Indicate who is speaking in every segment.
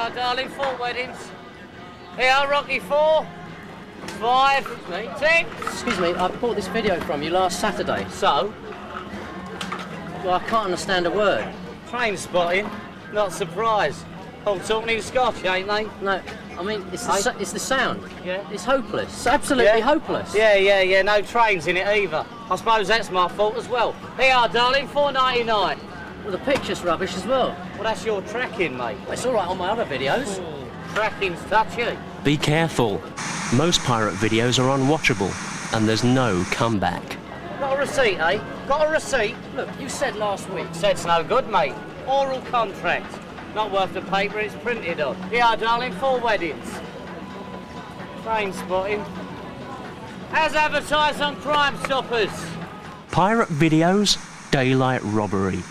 Speaker 1: are, darling, 4 weddings. Here are Rocky 4, 5, 6.
Speaker 2: Excuse me, I bought this video from you last Saturday.
Speaker 1: So?
Speaker 2: Well, I can't understand a word.
Speaker 1: Train spotting, not surprised. All talking in Scotch, ain't they?
Speaker 2: No, I mean, it's the sound.
Speaker 1: Yeah.
Speaker 2: It's hopeless. It's absolutely hopeless.
Speaker 1: Yeah, no trains in it either. I suppose that's my fault as well. Here you are, darling, $4.99.
Speaker 2: Well, the picture's rubbish as well.
Speaker 1: Well, that's your tracking, mate.
Speaker 2: Well, it's all right on my other videos.
Speaker 1: Tracking's touchy.
Speaker 3: Be careful. Most pirate videos are unwatchable, and there's no comeback.
Speaker 1: Got a receipt, eh? Got a receipt?
Speaker 2: Look, you said last week.
Speaker 1: Said's no good, mate. Oral contract. Not worth the paper it's printed on. Here you are, darling, 4 weddings. Train spotting. As advertised on Crime Stoppers.
Speaker 3: Pirate videos, daylight robbery.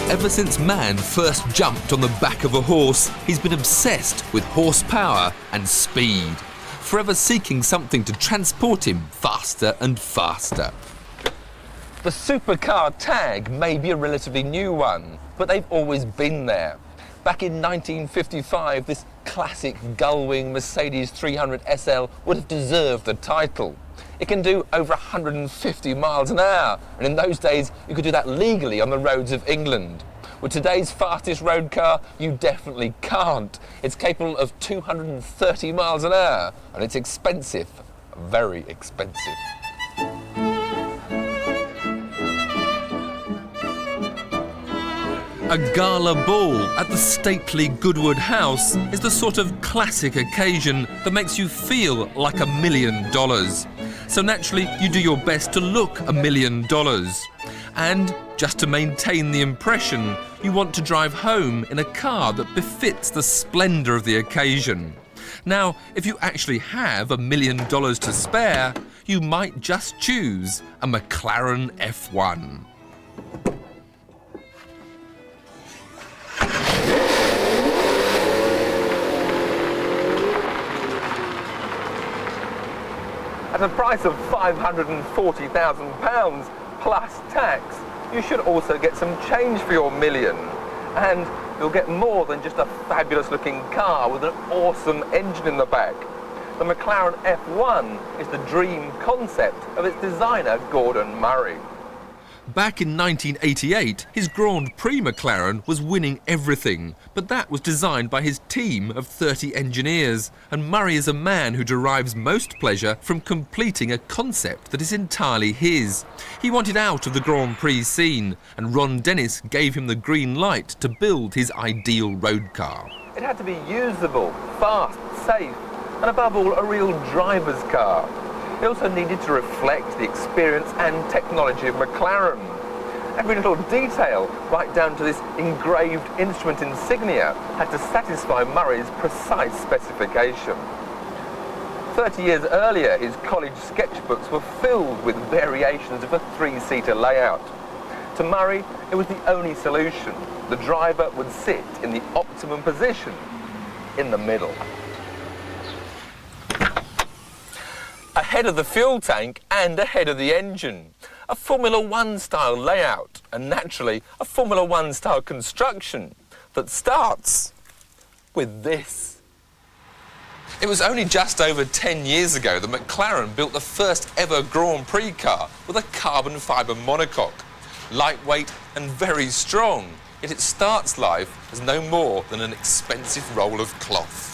Speaker 4: Ever since man first jumped on the back of a horse, he's been obsessed with horsepower and speed, forever seeking something to transport him faster and faster. The supercar tag may be a relatively new one, but they've always been there. Back in 1955, this classic gull-wing Mercedes 300 SL would have deserved the title. It can do over 150 miles an hour, and in those days you could do that legally on the roads of England. With today's fastest road car, you definitely can't. It's capable of 230 miles an hour, and it's expensive, very expensive. A gala ball at the stately Goodwood House is the sort of classic occasion that makes you feel like $1 million. So naturally, you do your best to look $1 million. And just to maintain the impression, you want to drive home in a car that befits the splendour of the occasion. Now, if you actually have $1 million to spare, you might just choose a McLaren F1. At a price of £540,000 plus tax, you should also get some change for your million. And you'll get more than just a fabulous looking car with an awesome engine in the back. The McLaren F1 is the dream concept of its designer, Gordon Murray. Back in 1988, his Grand Prix McLaren was winning everything, but that was designed by his team of 30 engineers, and Murray is a man who derives most pleasure from completing a concept that is entirely his. He wanted out of the Grand Prix scene, and Ron Dennis gave him the green light to build his ideal road car. It had to be usable, fast, safe, and above all, a real driver's car. It also needed to reflect the experience and technology of McLaren. Every little detail, right down to this engraved instrument insignia, had to satisfy Murray's precise specification. 30 years earlier, his college sketchbooks were filled with variations of a 3-seater layout. To Murray, it was the only solution. The driver would sit in the optimum position, in the middle. Ahead of the fuel tank and ahead of the engine. a Formula One style layout and naturally a Formula One style construction that starts with this. It was only just over 10 years ago that McLaren built the first ever Grand Prix car with a carbon fibre monocoque. Lightweight and very strong, yet it starts life as no more than an expensive roll of cloth.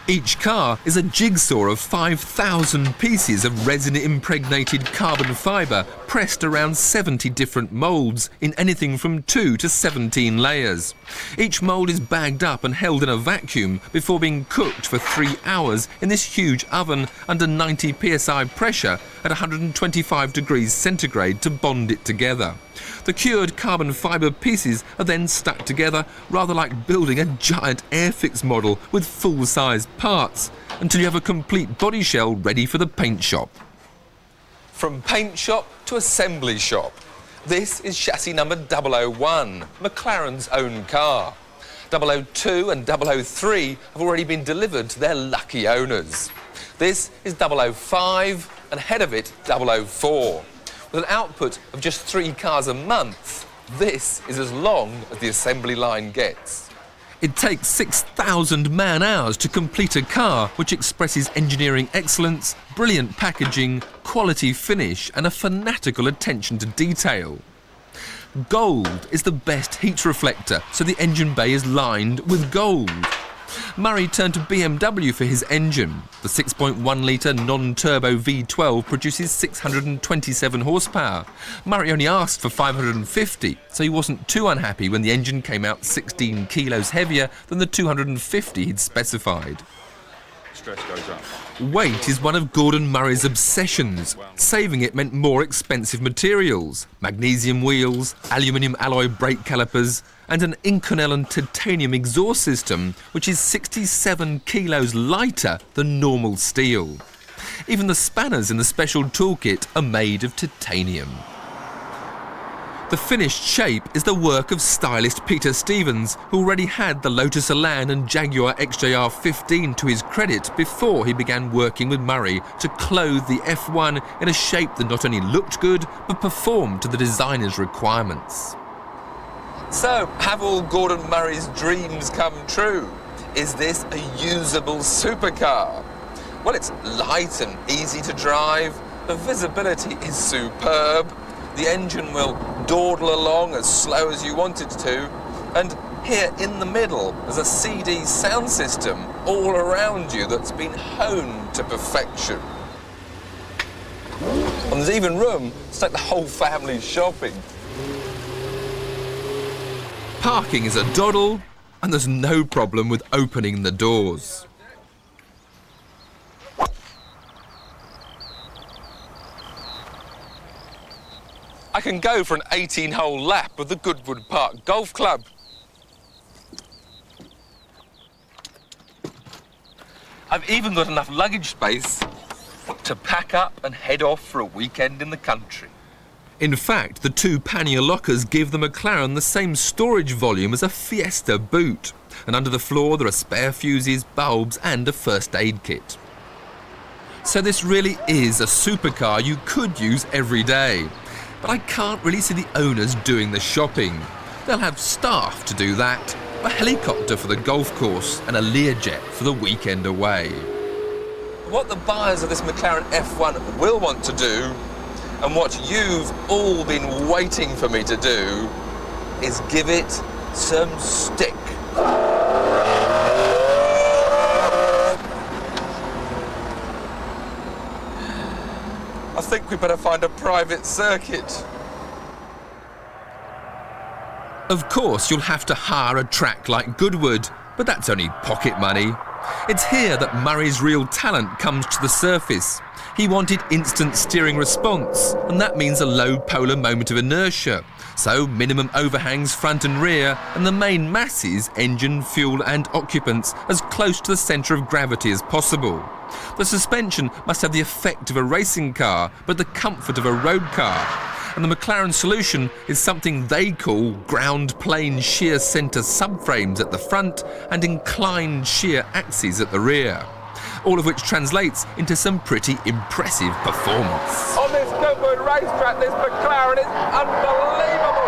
Speaker 4: Each car is a jigsaw of 5,000 pieces of resin-impregnated carbon fibre pressed around 70 different moulds in anything from 2 to 17 layers. Each mould is bagged up and held in a vacuum before being cooked for 3 hours in this huge oven under 90 psi pressure at 125 degrees centigrade to bond it together. The cured carbon fibre pieces are then stuck together rather like building a giant Airfix model with full-size parts until you have a complete body shell ready for the paint shop. From paint shop to assembly shop, this is chassis number 001, McLaren's own car. 002 and 003 have already been delivered to their lucky owners. This is 005 and ahead of it 004. With an output of just 3 cars a month, this is as long as the assembly line gets. It takes 6,000 man-hours to complete a car which expresses engineering excellence, brilliant packaging, quality finish and a fanatical attention to detail. Gold is the best heat reflector, so the engine bay is lined with gold. Murray turned to BMW for his engine. The 6.1-litre non-turbo V12 produces 627 horsepower. Murray only asked for 550, so he wasn't too unhappy when the engine came out 16 kilos heavier than the 250 he'd specified.
Speaker 5: Stress goes up.
Speaker 4: Weight is one of Gordon Murray's obsessions. Saving it meant more expensive materials, magnesium wheels, aluminium alloy brake calipers, and an Inconel and titanium exhaust system, which is 67 kilos lighter than normal steel. Even the spanners in the special toolkit are made of titanium. The finished shape is the work of stylist Peter Stevens, who already had the Lotus Elise and Jaguar XK8 to his credit before he began working with Murray to clothe the F1 in a shape that not only looked good, but performed to the designer's requirements. So, have all Gordon Murray's dreams come true? Is this a usable supercar? Well, it's light and easy to drive, the visibility is superb, the engine will dawdle along as slow as you want it to, and here in the middle there's a CD sound system all around you that's been honed to perfection. And there's even room to take the whole family shopping. Parking is a doddle, and there's no problem with opening the doors. I can go for an 18-hole lap of the Goodwood Park Golf Club. I've even got enough luggage space to pack up and head off for a weekend in the country. In fact, the 2 pannier lockers give the McLaren the same storage volume as a Fiesta boot. And under the floor there are spare fuses, bulbs and a first aid kit. So this really is a supercar you could use every day. But I can't really see the owners doing the shopping. They'll have staff to do that, a helicopter for the golf course and a Learjet for the weekend away. What the buyers of this McLaren F1 will want to do, and what you've all been waiting for me to do, is give it some stick. I think we better find a private circuit. Of course, you'll have to hire a track like Goodwood, but that's only pocket money. It's here that Murray's real talent comes to the surface. He wanted instant steering response, and that means a low polar moment of inertia. So minimum overhangs front and rear, and the main masses, engine, fuel and occupants, as close to the centre of gravity as possible. The suspension must have the effect of a racing car, but the comfort of a road car. And the McLaren solution is something they call ground plane shear centre subframes at the front and inclined shear axes at the rear. All of which translates into some pretty impressive performance.
Speaker 5: On this go
Speaker 4: Melbourne racetrack, this McLaren is unbelievable.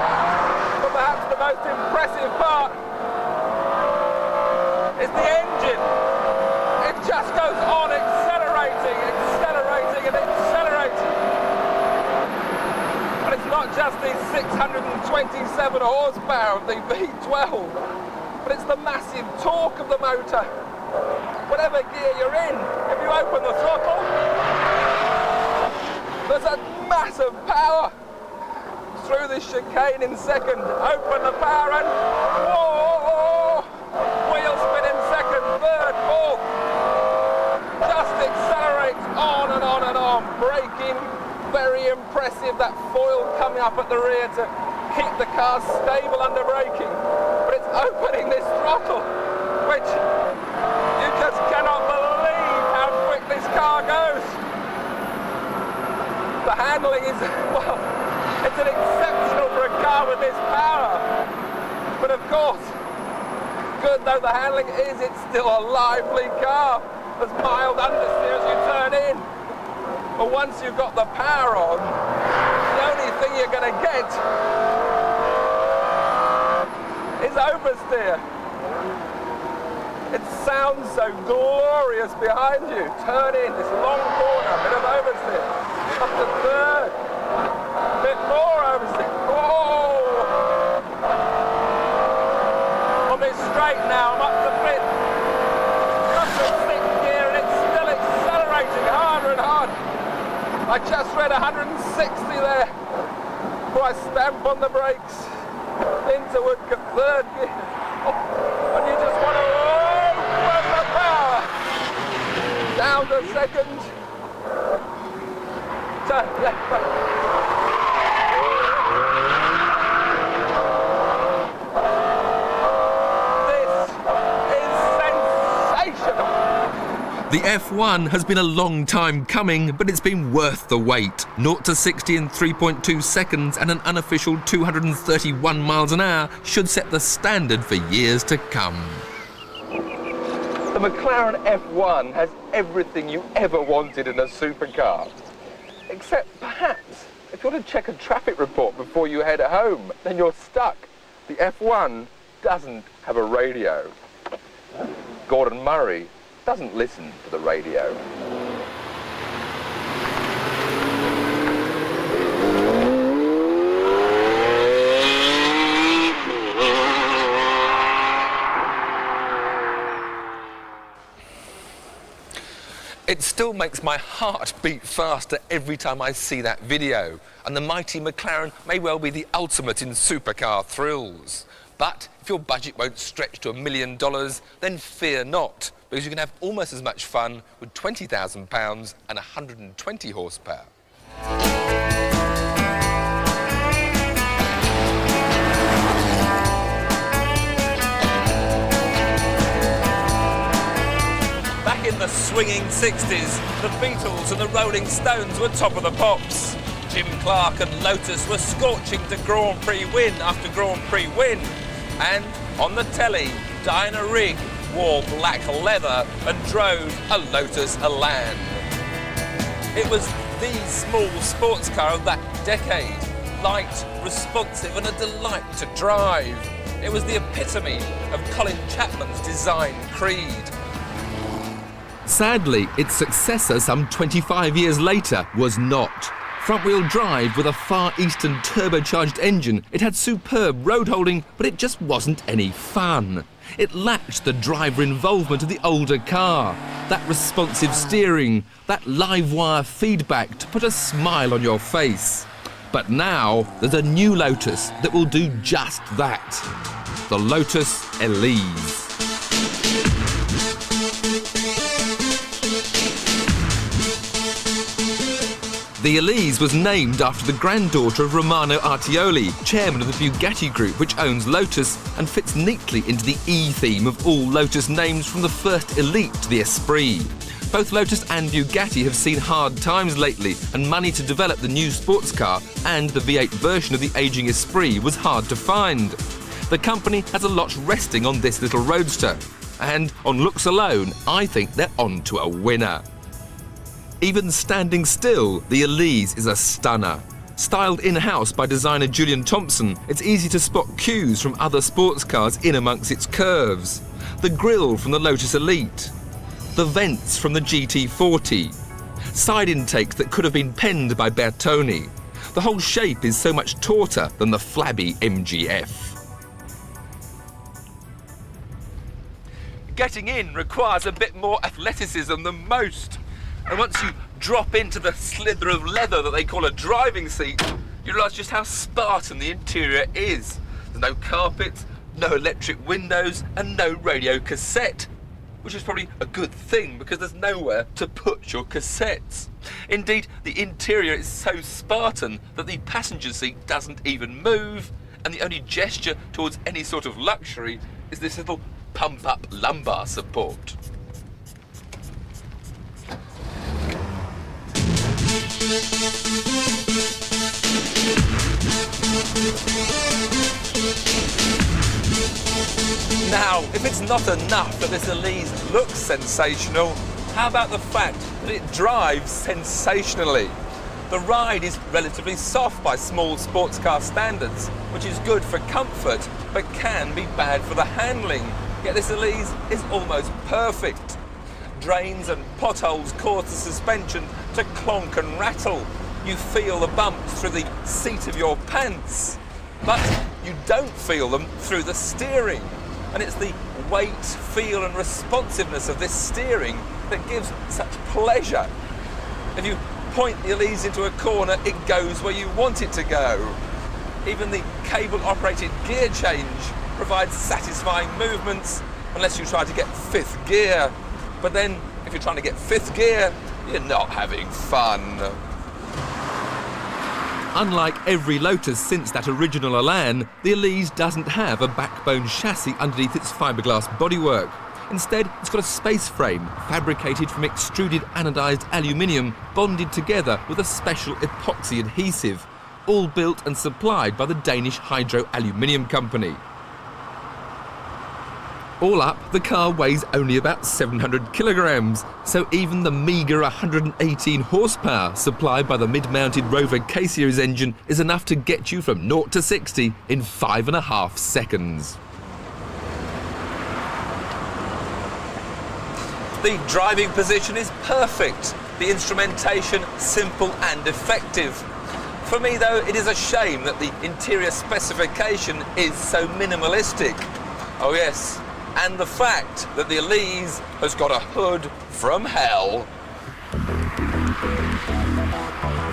Speaker 4: But perhaps the most impressive part is the engine. It just goes on accelerating and accelerating. And it's not just the 627 horsepower of the V12, but it's the massive torque of the motor. Whatever gear you're in, if you open the throttle, there's a massive power through this chicane in second. Open the power and whoa! Wheel spin in second, third, fourth. Just accelerates on and on and on. Braking, very impressive. That foil coming up at the rear to keep the car stable under braking. But it's opening this throttle, which you just cannot believe how quick this car goes. The handling is, well, it's an exceptional for a car with this power. But of course, good though the handling is, it's still a lively car. There's mild understeer as you turn in. But once you've got the power on, the only thing you're going to get is oversteer. It sounds so glorious behind you. Turn in, this long corner, a bit of oversteer. Up to third. A bit more oversteer. Whoa! On this straight now, I'm up to fifth. Up to sixth gear, and it's still accelerating harder and harder. I just read 160 there before I stamp on the brakes. Into Woodcock, third gear. And you just want to open the power. Down to second. Turn left, right. This is sensational.
Speaker 6: The F1 has been a long time coming, but it's been worth the wait. 0 to 60 in 3.2 seconds and an unofficial 231 miles an hour should set the standard for years to come.
Speaker 4: The McLaren F1 has everything you ever wanted in a supercar. Except perhaps, if you want to check a traffic report before you head home, then you're stuck. The F1 doesn't have a radio. Gordon Murray doesn't listen to the radio. It still makes my heart beat faster every time I see that video, and the mighty McLaren may well be the ultimate in supercar thrills. But if your budget won't stretch to $1 million, then fear not, because you can have almost as much fun with £20,000 and 120 horsepower. Back in the swinging 60s, the Beatles and the Rolling Stones were top of the pops. Jim Clark and Lotus were scorching to Grand Prix win after Grand Prix win. And on the telly, Diana Rigg wore black leather and drove a Lotus Elise. It was the small sports car of that decade. Light, responsive and a delight to drive. It was the epitome of Colin Chapman's design creed.
Speaker 6: Sadly, its successor some 25 years later was not. Front-wheel drive with a Far Eastern turbocharged engine, it had superb road holding, but it just wasn't any fun. It lacked the driver involvement of the older car, that responsive steering, that live wire feedback to put a smile on your face. But now there's a new Lotus that will do just that. The Lotus Elise. The Elise was named after the granddaughter of Romano Artioli, chairman of the Bugatti Group, which owns Lotus, and fits neatly into the E theme of all Lotus names from the first Elite to the Esprit. Both Lotus and Bugatti have seen hard times lately, and money to develop the new sports car and the V8 version of the ageing Esprit was hard to find. The company has a lot resting on this little roadster, and on looks alone, I think they're on to a winner. Even standing still, the Elise is a stunner. Styled in-house by designer Julian Thompson, it's easy to spot cues from other sports cars in amongst its curves. The grille from the Lotus Elite, the vents from the GT40, side intakes that could have been penned by Bertoni. The whole shape is so much tauter than the flabby MGF. Getting in requires a bit more athleticism than most. And once you drop into the slither of leather that they call a driving seat, you realise just how Spartan the interior is. There's no carpet, no electric windows, and no radio cassette, which is probably a good thing because there's nowhere to put your cassettes. Indeed, the interior is so Spartan that the passenger seat doesn't even move, and the only gesture towards any sort of luxury is this little pump-up lumbar support. Now, if it's not enough that this Elise looks sensational, how about the fact that it drives sensationally? The ride is relatively soft by small sports car standards, which is good for comfort, but can be bad for the handling. Yet this Elise is almost perfect. Drains and potholes cause the suspension to clonk and rattle. You feel the bumps through the seat of your pants, but you don't feel them through the steering. And it's the weight, feel and responsiveness of this steering that gives such pleasure. If you point the Elise into a corner, it goes where you want it to go. Even the cable-operated gear change provides satisfying movements, unless you try to get fifth gear. But then, if you're trying to get fifth gear, you're not having fun. Unlike every Lotus since that original Elan, the Elise doesn't have a backbone chassis underneath its fiberglass bodywork. Instead, it's got a space frame fabricated from extruded anodized aluminium bonded together with a special epoxy adhesive, all built and supplied by the Danish Hydro Aluminium Company. All up, the car weighs only about 700 kilograms, so even the meagre 118 horsepower supplied by the mid-mounted Rover K-Series engine is enough to get you from 0 to 60 in 5.5 seconds. The driving position is perfect, the instrumentation simple and effective. For me though, it is a shame that the interior specification is so minimalistic. Oh yes, and the fact that the Elise has got a hood from hell.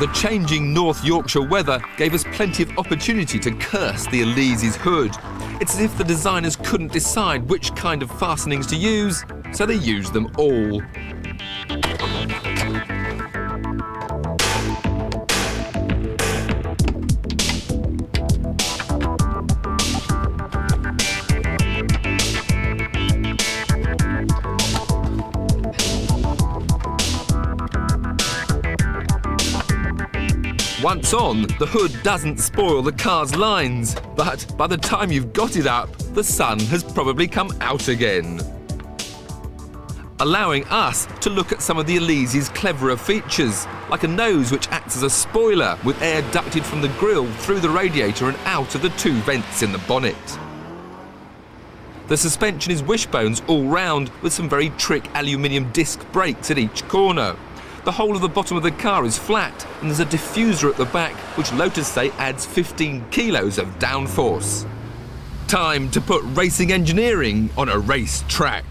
Speaker 6: The changing North Yorkshire weather gave us plenty of opportunity to curse the Elise's hood. It's as if the designers couldn't decide which kind of fastenings to use, so they used them all. Once on, the hood doesn't spoil the car's lines, but by the time you've got it up, the sun has probably come out again. Allowing us to look at some of the Elise's cleverer features, like a nose which acts as a spoiler with air ducted from the grille through the radiator and out of the two vents in the bonnet. The suspension is wishbones all round with some very trick aluminium disc brakes at each corner. The whole of the bottom of the car is flat, and there's a diffuser at the back which Lotus say adds 15 kilos of downforce. Time to put racing engineering on a race track.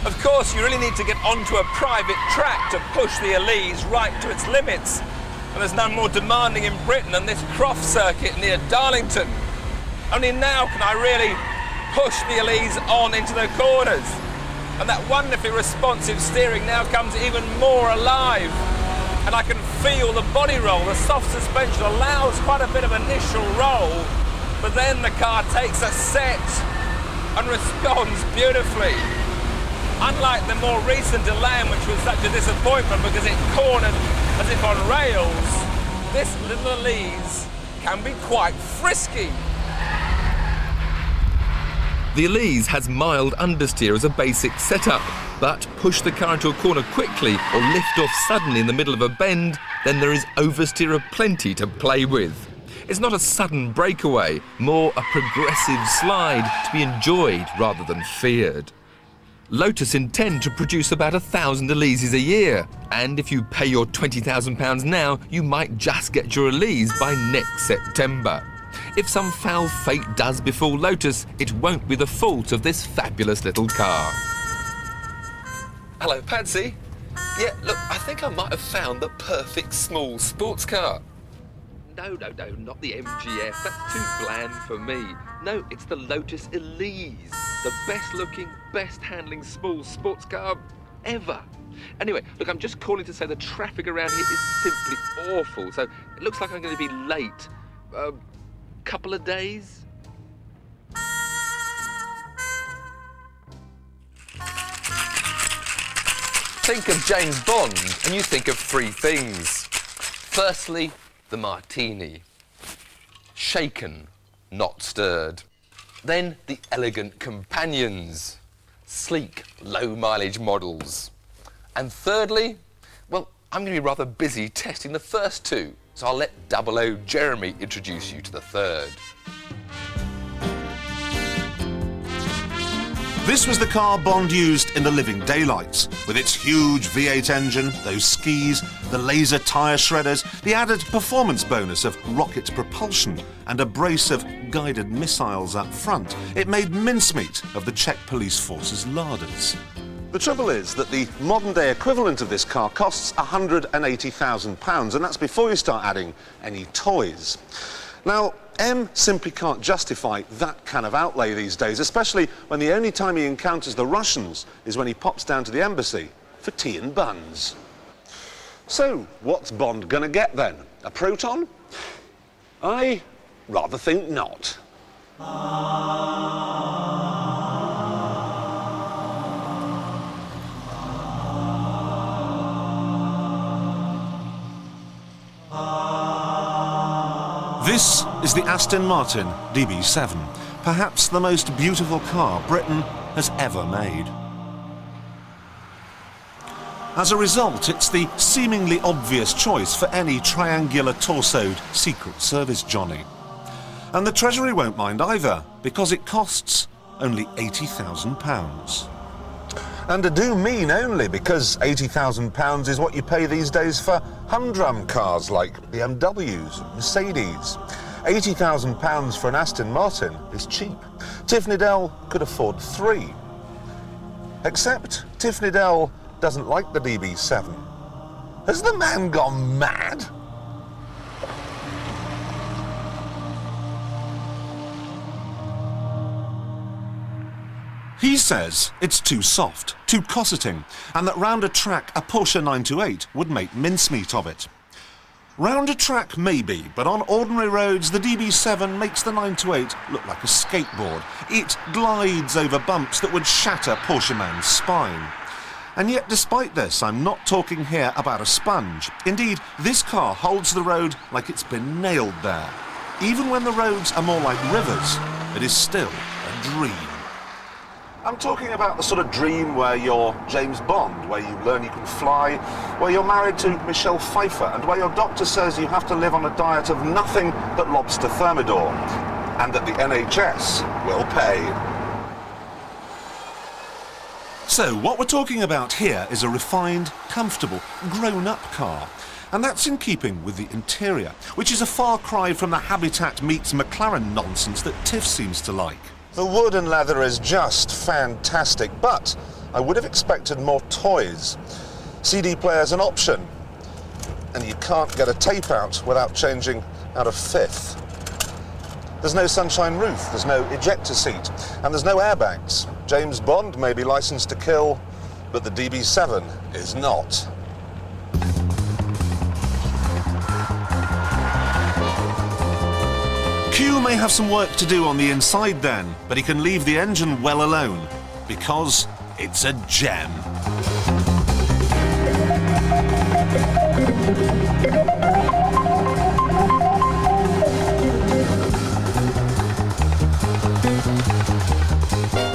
Speaker 6: Of course, you really need to get onto a private track to push the Elise right to its limits. And there's none more demanding in Britain than this Croft circuit near Darlington. Only now can I really push the Elise on into the corners.
Speaker 4: And that wonderfully responsive steering now comes even more alive. And I can feel the body roll. The soft suspension allows quite a bit of initial roll, but then the car takes a set and responds beautifully. Unlike the more recent Elan, which was such a disappointment because it cornered as if on rails, this little Elise can be quite frisky.
Speaker 6: The Elise has mild understeer as a basic setup, but push the car into a corner quickly or lift off suddenly in the middle of a bend, then there is oversteer aplenty to play with. It's not a sudden breakaway, more a progressive slide to be enjoyed rather than feared. Lotus intend to produce about 1,000 Elises a year, and if you pay your £20,000 now, you might just get your Elise by next September. If some foul fate does befall Lotus, it won't be the fault of this fabulous little car. Hello, Patsy. Yeah, look, I think I might have found the perfect small sports car. No, not the MGF. That's too bland for me. No, it's the Lotus Elise. The best-looking, best-handling small sports car ever. Anyway, look, I'm just calling to say the traffic around here is simply awful, so it looks like I'm going to be late. Couple of days?
Speaker 4: Think of James Bond and you think of three things. Firstly, the martini. Shaken, not stirred. Then the elegant companions. Sleek, low-mileage models. And thirdly, well, I'm going to be rather busy testing the first two, so I'll let 00 Jeremy introduce you to the third.
Speaker 7: This was the car Bond used in The Living Daylights, with its huge V8 engine, those skis, the laser tyre shredders, the added performance bonus of rocket propulsion, and a brace of guided missiles up front. It made mincemeat of the Czech police force's larders. The trouble is that the modern-day equivalent of this car costs £180,000, and that's before you start adding any toys. Now, M simply can't justify that kind of outlay these days, especially when the only time he encounters the Russians is when he pops down to the embassy for tea and buns. So, what's Bond gonna get then? A Proton? I rather think not. This is the Aston Martin DB7, perhaps the most beautiful car Britain has ever made. As a result, it's the seemingly obvious choice for any triangular torsoed Secret Service Johnny. And the Treasury won't mind either, because it costs only £80,000. And I do mean only, because £80,000 is what you pay these days for humdrum cars like BMWs and Mercedes. £80,000 for an Aston Martin is cheap. Tiffany Dell could afford 3. Except Tiffany Dell doesn't like the DB7. Has the man gone mad? He says it's too soft, too cosseting, and that round a track a Porsche 928 would make mincemeat of it. Round a track maybe, but on ordinary roads the DB7 makes the 928 look like a skateboard. It glides over bumps that would shatter Porsche man's spine. And yet despite this, I'm not talking here about a sponge. Indeed, this car holds the road like it's been nailed there. Even when the roads are more like rivers, it is still a dream. I'm talking about the sort of dream where you're James Bond, where you learn you can fly, where you're married to Michelle Pfeiffer, and where your doctor says you have to live on a diet of nothing but lobster thermidor, and that the NHS will pay. So what we're talking about here is a refined, comfortable, grown-up car. And that's in keeping with the interior, which is a far cry from the Habitat meets McLaren nonsense that Tiff seems to like. The wood and leather is just fantastic, but I would have expected more toys. CD player's an option, and you can't get a tape out without changing out of fifth. There's no sunshine roof, there's no ejector seat, and there's no airbags. James Bond may be licensed to kill, but the DB7 is not. Q may have some work to do on the inside then, but he can leave the engine well alone, because it's a gem.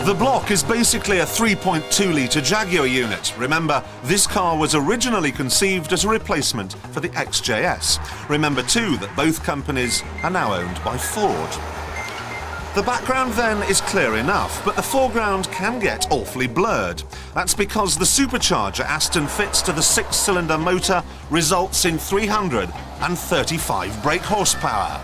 Speaker 7: The block is basically a 3.2-litre Jaguar unit. Remember, this car was originally conceived as a replacement for the XJS. Remember too that both companies are now owned by Ford. The background then is clear enough, but the foreground can get awfully blurred. That's because the supercharger Aston fits to the 6-cylinder motor results in 335 brake horsepower.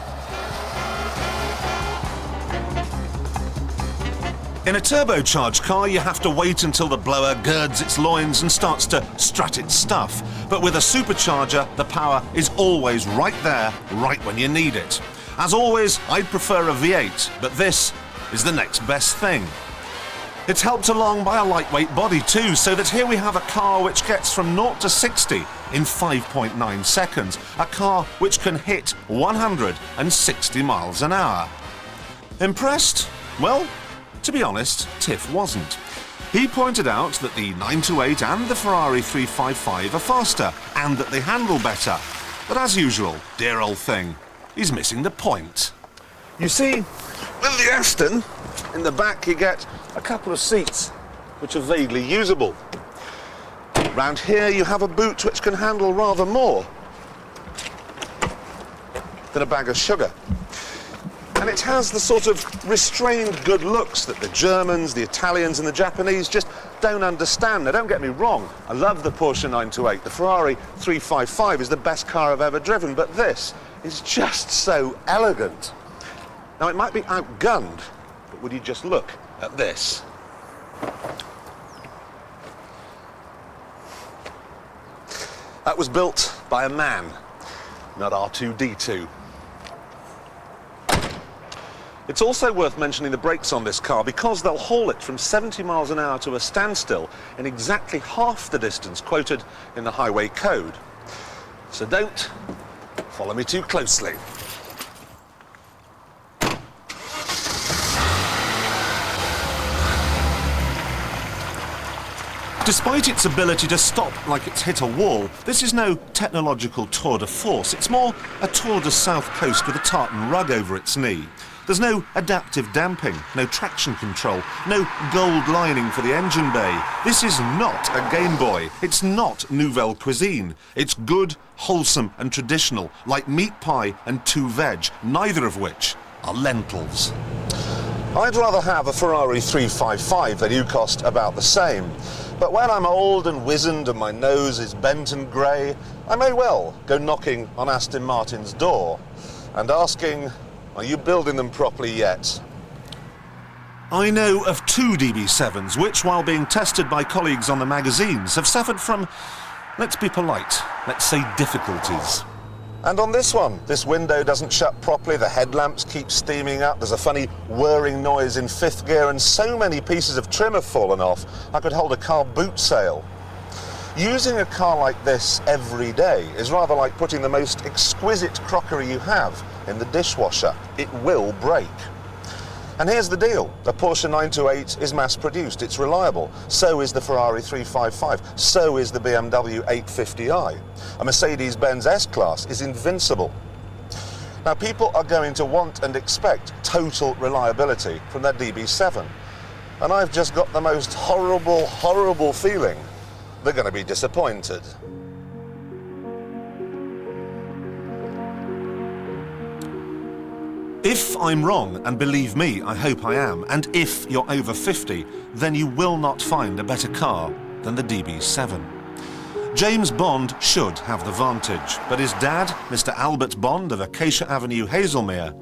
Speaker 7: In a turbocharged car, you have to wait until the blower girds its loins and starts to strut its stuff. But with a supercharger, the power is always right there, right when you need it. As always, I'd prefer a V8, but this is the next best thing. It's helped along by a lightweight body too, so that here we have a car which gets from 0 to 60 in 5.9 seconds. A car which can hit 160 miles an hour. Impressed? Well, to be honest, Tiff wasn't. He pointed out that the 928 and the Ferrari 355 are faster and that they handle better. But as usual, dear old thing, he's missing the point. You see, with the Aston, in the back you get a couple of seats which are vaguely usable. Round here you have a boot which can handle rather more than a bag of sugar. And it has the sort of restrained good looks that the Germans, the Italians and the Japanese just don't understand. Now, don't get me wrong, I love the Porsche 928. The Ferrari 355 is the best car I've ever driven, but this is just so elegant. Now, it might be outgunned, but would you just look at this? That was built by a man, not R2-D2. It's also worth mentioning the brakes on this car because they'll haul it from 70 miles an hour to a standstill in exactly half the distance quoted in the highway code. So don't follow me too closely. Despite its ability to stop like it's hit a wall, this is no technological tour de force. It's more a tour de South Coast with a tartan rug over its knee. There's no adaptive damping, no traction control, no gold lining for the engine bay. This is not a Game Boy. It's not nouvelle cuisine. It's good, wholesome and traditional, like meat pie and 2 veg, neither of which are lentils. I'd rather have a Ferrari 355 than you cost about the same. But when I'm old and wizened and my nose is bent and grey, I may well go knocking on Aston Martin's door and asking, are you building them properly yet? I know of 2 DB7s which, while being tested by colleagues on the magazines, have suffered from, let's be polite, let's say difficulties. And on this one, this window doesn't shut properly, the headlamps keep steaming up, there's a funny whirring noise in 5th gear, and so many pieces of trim have fallen off, I could hold a car boot sale. Using a car like this every day is rather like putting the most exquisite crockery you have in the dishwasher. It will break. And here's the deal. A Porsche 928 is mass-produced, it's reliable. So is the Ferrari 355. So is the BMW 850i. A Mercedes-Benz S-Class is invincible. Now, people are going to want and expect total reliability from their DB7. And I've just got the most horrible, horrible feeling they're going to be disappointed. If I'm wrong, and believe me, I hope I am, and if you're over 50, then you will not find a better car than the DB7. James Bond should have the vantage, but his dad, Mr. Albert Bond of Acacia Avenue, Hazelmere,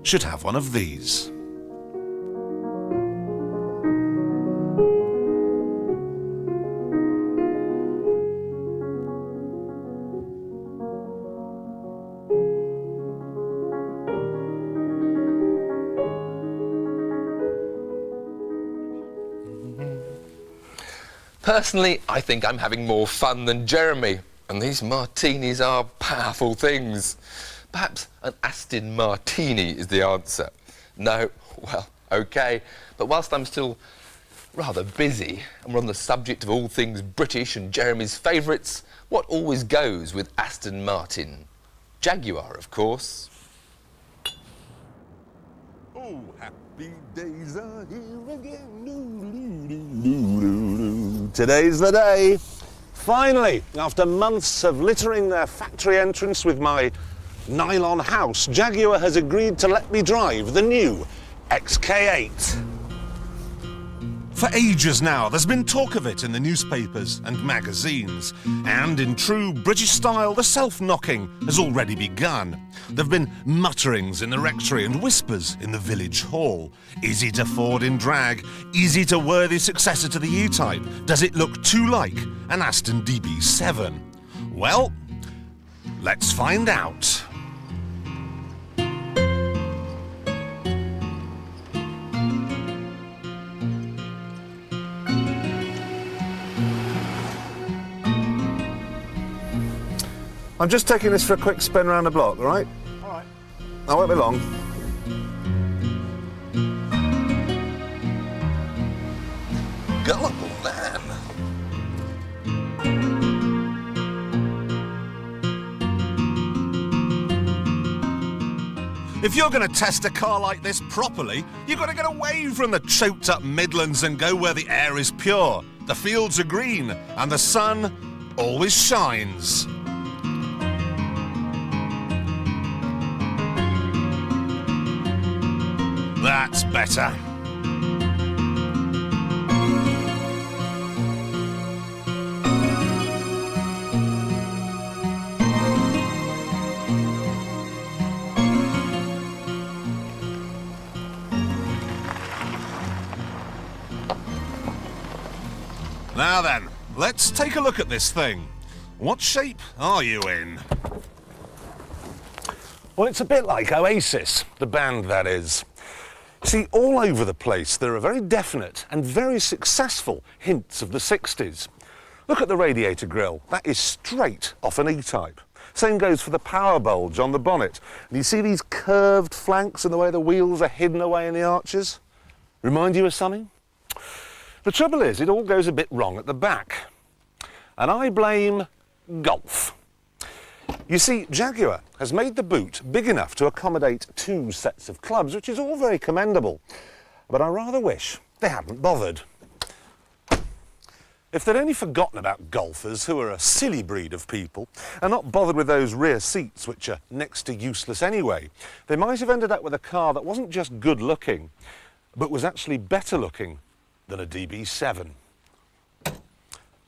Speaker 7: should have one of these.
Speaker 4: Personally, I think I'm having more fun than Jeremy, and these martinis are powerful things. Perhaps an Aston Martini is the answer. No, well, OK, but whilst I'm still rather busy, and we're on the subject of all things British and Jeremy's favourites, what always goes with Aston Martin? Jaguar, of course.
Speaker 7: Oh, happy days are here again. Today's the day. Finally, after months of littering their factory entrance with my nylon house, Jaguar has agreed to let me drive the new XK8. For ages now, there's been talk of it in the newspapers and magazines. And in true British style, the self-knocking has already begun. There've been mutterings in the rectory and whispers in the village hall. Is it a Ford in drag? Is it a worthy successor to the E-Type? Does it look too like an Aston DB7? Well, let's find out. I'm just taking this for a quick spin around the block, all right? All right. I won't be long.
Speaker 4: Gullible man.
Speaker 7: If you're going to test a car like this properly, you've got to get away from the choked up Midlands and go where the air is pure, the fields are green, and the sun always shines. That's better. Now then, let's take a look at this thing. What shape are you in? Well, it's a bit like Oasis, the band that is. See, all over the place there are very definite and very successful hints of the 60s. Look at the radiator grille. That is straight off an E-Type. Same goes for the power bulge on the bonnet. And you see these curved flanks and the way the wheels are hidden away in the arches? Remind you of something? The trouble is, it all goes a bit wrong at the back. And I blame golf. You see, Jaguar has made the boot big enough to accommodate 2 sets of clubs, which is all very commendable. But I rather wish they hadn't bothered. If they'd only forgotten about golfers, who are a silly breed of people, and not bothered with those rear seats, which are next to useless anyway, they might have ended up with a car that wasn't just good looking, but was actually better looking than a DB7.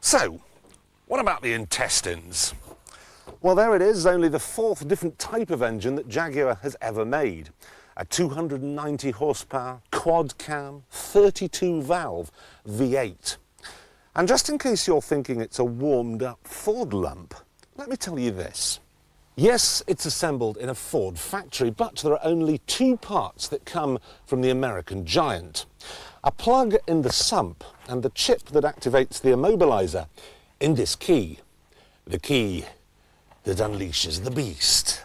Speaker 7: So, what about the intestines? Well, there it is, only the 4th different type of engine that Jaguar has ever made. A 290 horsepower, quad cam, 32 valve V8. And just in case you're thinking it's a warmed up Ford lump, let me tell you this. Yes, it's assembled in a Ford factory, but there are only 2 parts that come from the American giant. A plug in the sump and the chip that activates the immobiliser in this key. The key that unleashes the beast.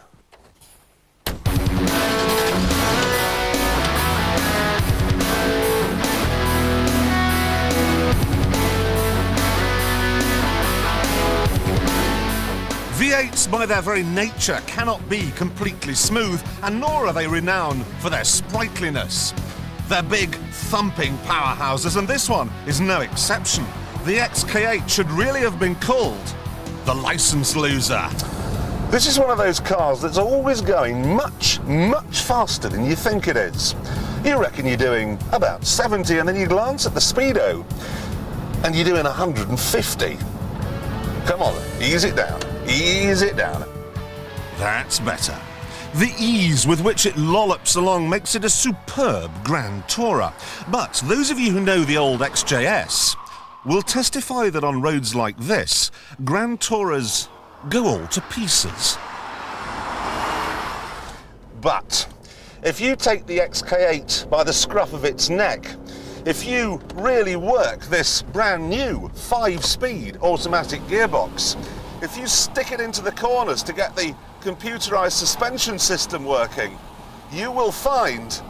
Speaker 7: V8s, by their very nature, cannot be completely smooth, and nor are they renowned for their sprightliness. They're big, thumping powerhouses, and this one is no exception. The XK8 should really have been called the license loser. This is one of those cars that's always going much, much faster than you think it is. You reckon you're doing about 70, and then you glance at the speedo and you're doing 150. Come on, ease it down, ease it down. That's better. The ease with which it lollops along makes it a superb Grand Tourer. But those of you who know the old XJS will testify that on roads like this, Grand Tourers go all to pieces. But if you take the XK8 by the scruff of its neck, If you really work this brand new 5-speed automatic gearbox, if you stick it into the corners to get the computerized suspension system working, you will find,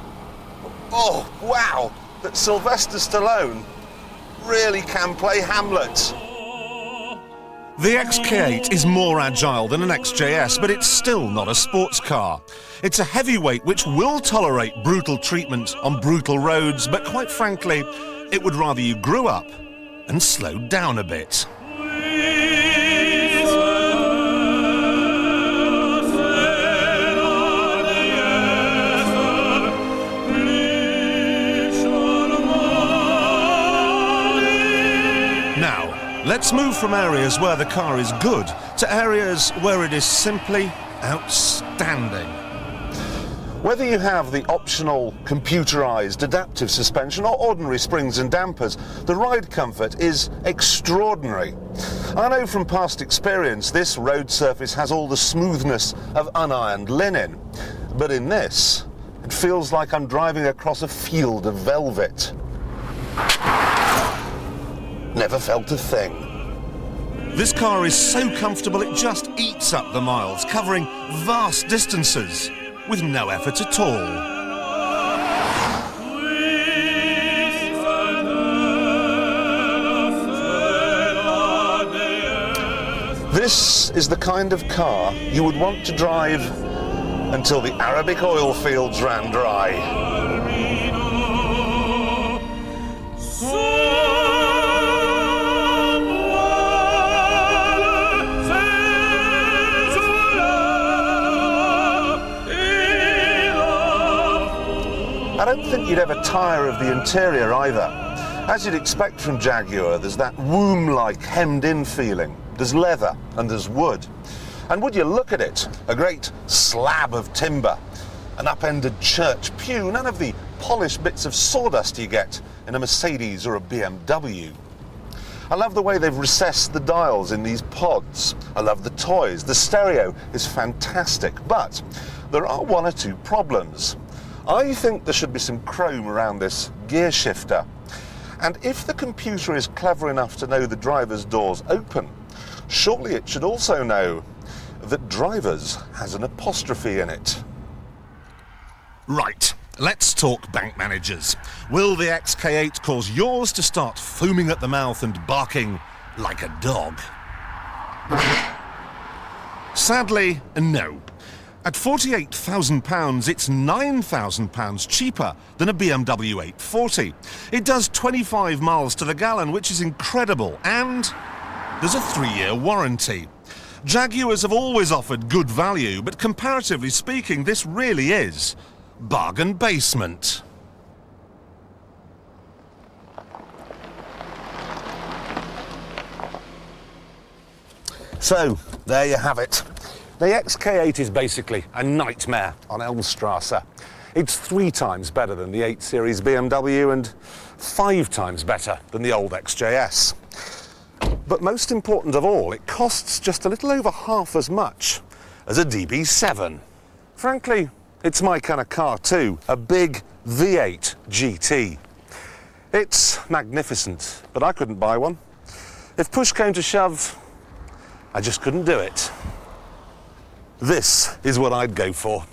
Speaker 7: oh wow, that Sylvester Stallone really can play Hamlet. The XK8 is more agile than an XJS, but it's still not a sports car. It's a heavyweight which will tolerate brutal treatment on brutal roads, but quite frankly, it would rather you grew up and slowed down a bit. Let's move from areas where the car is good to areas where it is simply outstanding. Whether you have the optional computerized adaptive suspension or ordinary springs and dampers, the ride comfort is extraordinary. I know from past experience this road surface has all the smoothness of unironed linen, but in this, it feels like I'm driving across a field of velvet. Never felt a thing. This car is so comfortable it just eats up the miles, covering vast distances with no effort at all. This is the kind of car you would want to drive until the Arabic oil fields ran dry. I don't think you'd ever tire of the interior either. As you'd expect from Jaguar, there's that womb-like hemmed-in feeling. There's leather and there's wood. And would you look at it, a great slab of timber, an upended church pew, none of the polished bits of sawdust you get in a Mercedes or a BMW. I love the way they've recessed the dials in these pods. I love the toys. The stereo is fantastic, but there are one or two problems. I think there should be some chrome around this gear shifter. And if the computer is clever enough to know the driver's door's open, surely it should also know that drivers has an apostrophe in it. Right, let's talk bank managers. Will the XK8 cause yours to start foaming at the mouth and barking like a dog? Sadly, no. At £48,000, it's £9,000 cheaper than a BMW 840. It does 25 miles to the gallon, which is incredible, and there's a 3-year warranty. Jaguars have always offered good value, but comparatively speaking, this really is bargain basement. So, there you have it. The XK8 is basically a nightmare on Elmstrasse. It's 3 times better than the 8 Series BMW and 5 times better than the old XJS. But most important of all, it costs just a little over half as much as a DB7. Frankly, it's my kind of car too, a big V8 GT. It's magnificent, but I couldn't buy one. If push came to shove, I just couldn't do it. This is what I'd go for,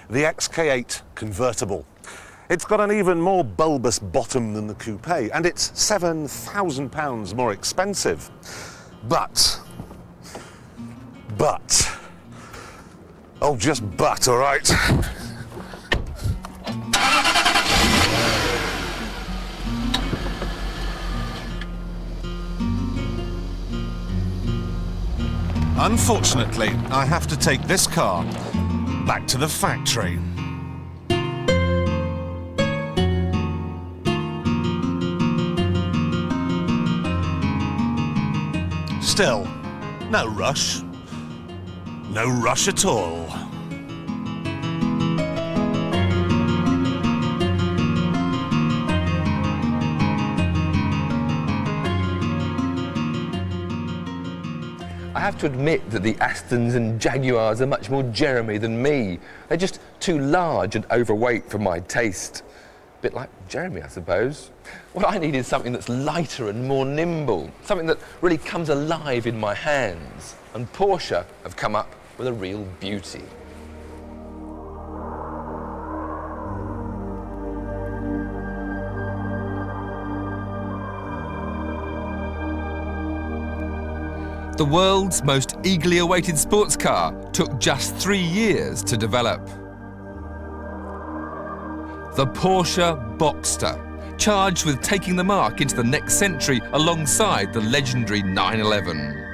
Speaker 7: the XK8 convertible. It's got an even more bulbous bottom than the coupe, and it's £7,000 more expensive. But, oh, just but, all right? Unfortunately, I have to take this car back to the factory. Still, no rush. No rush at all.
Speaker 4: I have to admit that the Astons and Jaguars are much more Jeremy than me. They're just too large and overweight for my taste. bit like Jeremy, I suppose. What I need is something that's lighter and more nimble, something that really comes alive in my hands. And Porsche have come up with a real beauty.
Speaker 6: The world's most eagerly awaited sports car took just 3 years to develop. The Porsche Boxster, charged with taking the mark into the next century alongside the legendary 911.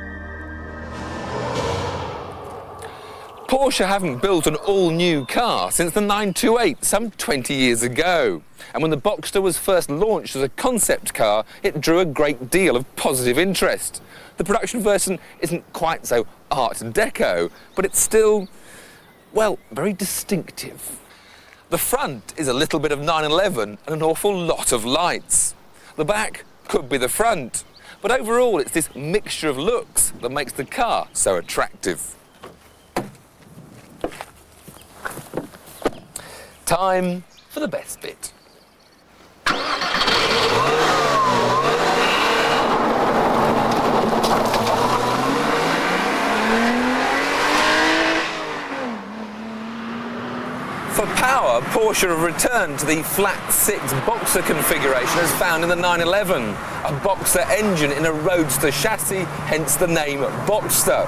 Speaker 4: Porsche haven't built an all-new car since the 928, some 20 years ago. And when the Boxster was first launched as a concept car, it drew a great deal of positive interest. The production version isn't quite so art deco, but it's still, well, very distinctive. The front is a little bit of 911 and an awful lot of lights. The back could be the front, but overall it's this mixture of looks that makes the car so attractive. Time for the best bit. For power, Porsche have returned to the flat-six Boxster configuration as found in the 911, a Boxster engine in a roadster chassis, hence the name Boxster.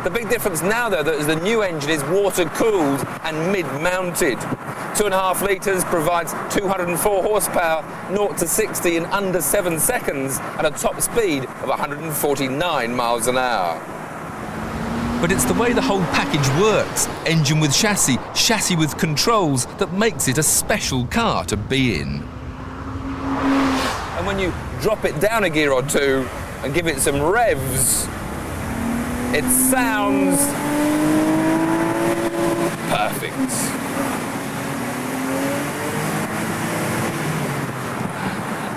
Speaker 4: The big difference now, though, is the new engine is water-cooled and mid-mounted. 2.5 litres provides 204 horsepower, 0 to 60 in under 7 seconds, and a top speed of 149 miles an hour.
Speaker 6: But it's the way the whole package works, engine with chassis, chassis with controls, that makes it a special car to be in.
Speaker 4: And when you drop it down a gear or two and give it some revs, it sounds perfect.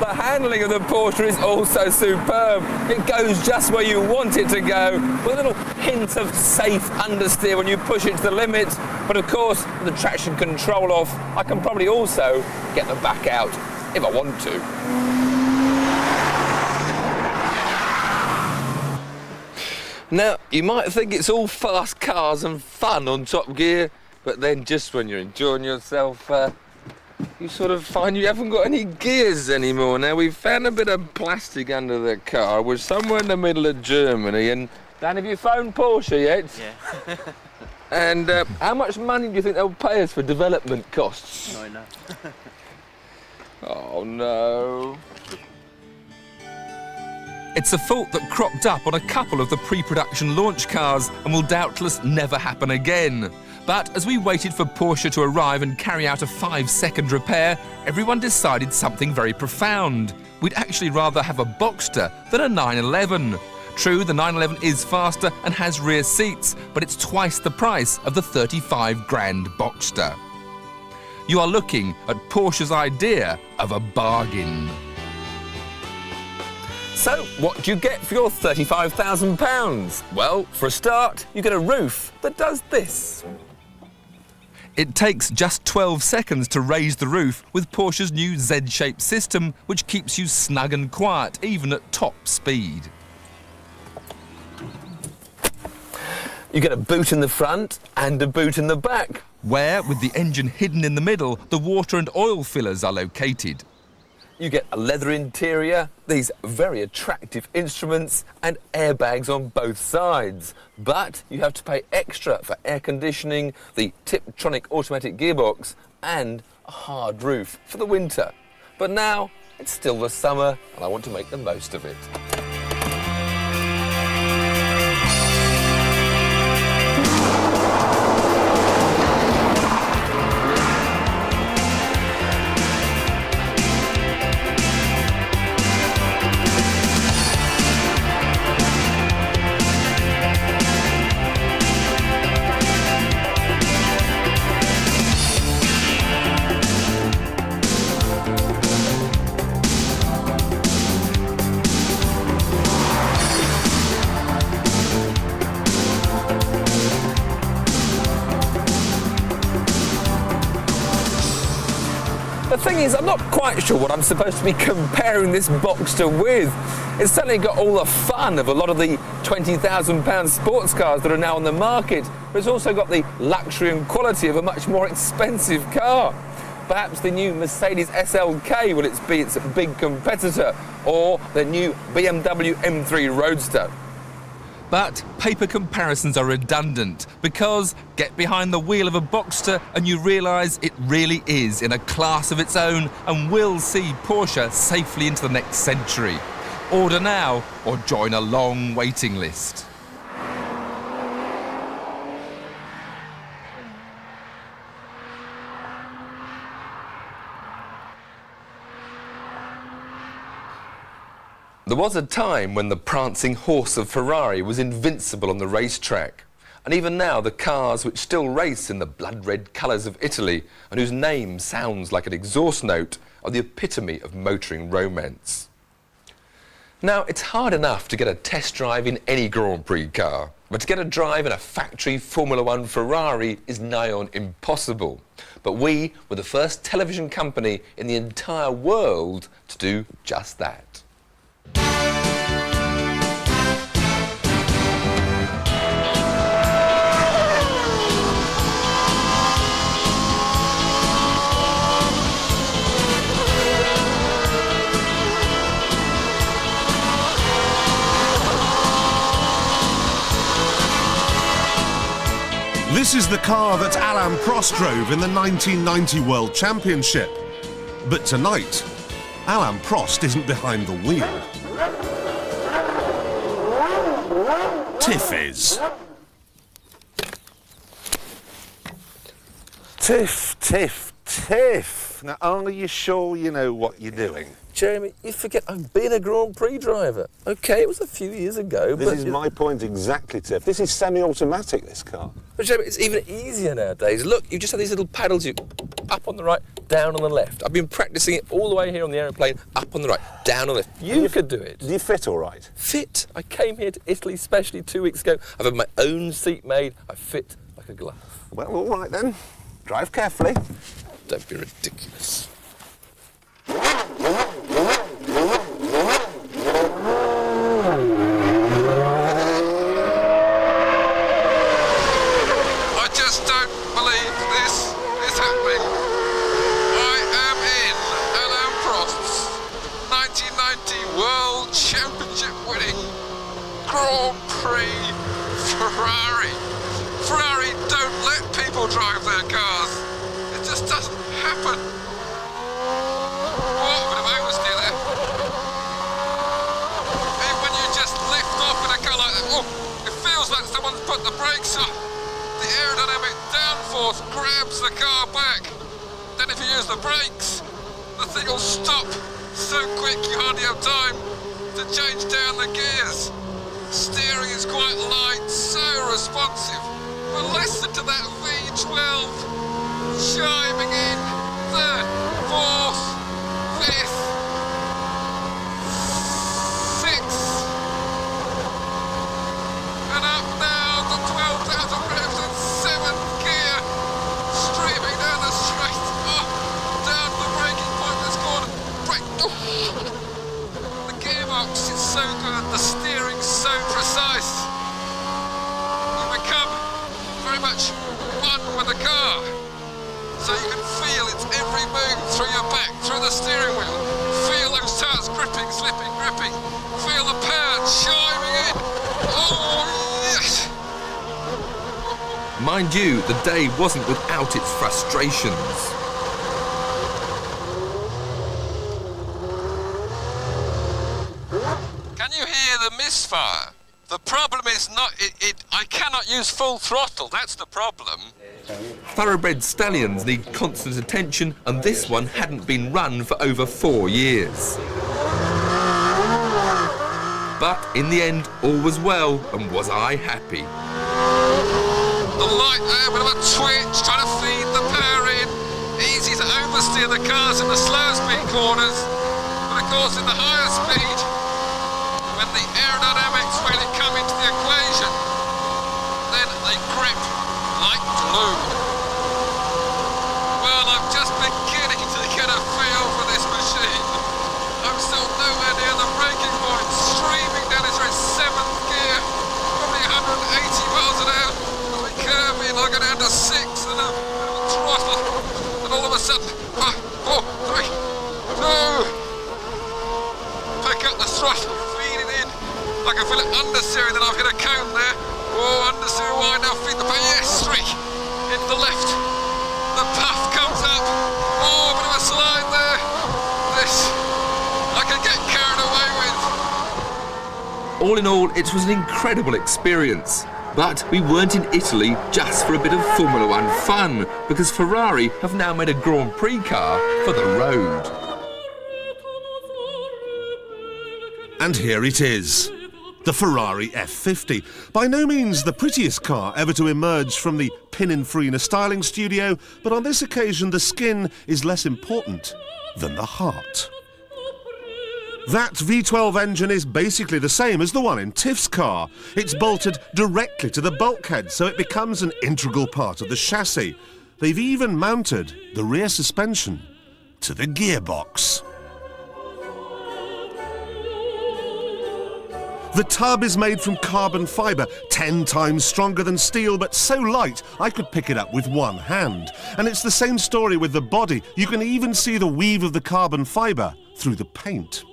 Speaker 4: The handling of the Porsche is also superb. It goes just where you want it to go, with a little hint of safe understeer when you push it to the limit. But of course, with the traction control off, I can probably also get the back out if I want to. Now, you might think it's all fast cars and fun on Top Gear, but then just when you're enjoying yourself, you sort of find you haven't got any gears anymore. Now, we've found a bit of plastic under the car. We're somewhere in the middle of Germany, and Dan, have you phoned Porsche yet?
Speaker 2: Yeah.
Speaker 4: And how much money do you think they'll pay us for development costs?
Speaker 2: No, no.
Speaker 4: Oh, no.
Speaker 6: It's a fault that cropped up on a couple of the pre-production launch cars and will doubtless never happen again. But as we waited for Porsche to arrive and carry out a 5-second repair, everyone decided something very profound. We'd actually rather have a Boxster than a 911. True, the 911 is faster and has rear seats, but it's twice the price of the 35 grand Boxster. You are looking at Porsche's idea of a bargain.
Speaker 4: So, what do you get for your £35,000? Well, for a start, you get a roof that does this.
Speaker 6: It takes just 12 seconds to raise the roof with Porsche's new Z-shaped system, which keeps you snug and quiet, even at top speed.
Speaker 4: You get a boot in the front and a boot in the back,
Speaker 6: where, with the engine hidden in the middle, the water and oil fillers are located.
Speaker 4: You get a leather interior, these very attractive instruments and airbags on both sides. But you have to pay extra for air conditioning, the Tiptronic automatic gearbox and a hard roof for the winter. But now it's still the summer and I want to make the most of it. thing is, I'm not quite sure what I'm supposed to be comparing this Boxster with. It's certainly got all the fun of a lot of the £20,000 sports cars that are now on the market, but it's also got the luxury and quality of a much more expensive car. Perhaps the new Mercedes SLK will be its big competitor, or the new BMW M3 Roadster. But paper comparisons are redundant, because get behind the wheel of a Boxster and you realise it really is in a class of its own and will see Porsche safely into the next century. Order now or join a long waiting list. There was a time when the prancing horse of Ferrari was invincible on the racetrack. And even now, the cars which still race in the blood-red colours of Italy and whose name sounds like an exhaust note are the epitome of motoring romance. Now, it's hard enough to get a test drive in any Grand Prix car, but to get a drive in a factory Formula One Ferrari is nigh on impossible. But we were the first television company in the entire world to do just that.
Speaker 7: This is the car that Alain Prost drove in the 1990 World Championship. But tonight, Alain Prost isn't behind the wheel. Tiff is. Tiff. Now, are you sure you know what you're doing?
Speaker 4: Jeremy, you forget I've been a Grand Prix driver. OK, it was a few years ago,
Speaker 8: This is my point exactly, Tiff. This is semi-automatic, this car.
Speaker 4: But Jeremy, it's even easier nowadays. Look, you just have these little paddles, you up on the right, down on the left. I've been practising it all the way here on the aeroplane, up on the right, down on the left. You could do it.
Speaker 8: Do you fit all right?
Speaker 4: Fit? I came here to Italy especially 2 weeks ago. I've had my own seat made. I fit like a glove.
Speaker 8: Well, all right then. Drive carefully.
Speaker 4: Don't be ridiculous.
Speaker 9: I just don't believe this is happening. I am in Alain Prost's 1990 World Championship winning Grand Prix Ferrari. Ferrari don't let people drive their cars. It just doesn't happen. What a bit of oversteer there. Even when you just lift off in a car like that, oh, it feels like someone's put the brakes on. The aerodynamic downforce grabs the car back. Then if you use the brakes, the thing will stop so quick you hardly have time to change down the gears. Steering is quite light, so responsive. But listen to that V12 chiming in. Third, fourth, fifth, sixth. And up now to 12,000 revs in seventh gear. Streaming down the straight. Oh, down the braking point. This corner. Brake. Oh. The gearbox is so good. The steering's so precise. You become very much one with the car. So you can feel its every move through your back, through the steering wheel. Feel those tires gripping, slipping, gripping. Feel the power chiming in. Oh, yes!
Speaker 6: Mind you, the day wasn't without its frustrations.
Speaker 9: Can you hear the misfire? The problem is not, I cannot use full throttle, that's the problem.
Speaker 6: Thoroughbred stallions need constant attention, and this one hadn't been run for over 4 years. But in the end, all was well, and was I happy.
Speaker 9: The light there, bit of a twitch, trying to feed the power in. Easy to oversteer the cars in the slower speed corners, but of course in the higher speed, when the aerodynamics really come into the equation, then they grip like glue. Well, I'm just beginning to get a That's right, feed it in. I can feel it understeering, then I've hit a cone there. Oh, understeer wide, now feed the back. Yes, straight into the left. The puff comes up. Oh, a bit of a slide there. This, I can get carried away with.
Speaker 6: All in all, it was an incredible experience. But we weren't in Italy just for a bit of Formula One fun, because Ferrari have now made a Grand Prix car for the road.
Speaker 7: And here it is, the Ferrari F50. By no means the prettiest car ever to emerge from the Pininfarina styling studio, but on this occasion the skin is less important than the heart. That V12 engine is basically the same as the one in Tiff's car. It's bolted directly to the bulkhead, so it becomes an integral part of the chassis. They've even mounted the rear suspension to the gearbox. The tub is made from carbon fibre, 10 times stronger than steel, but so light I could pick it up with one hand. And it's the same story with the body. You can even see the weave of the carbon fibre through the paint.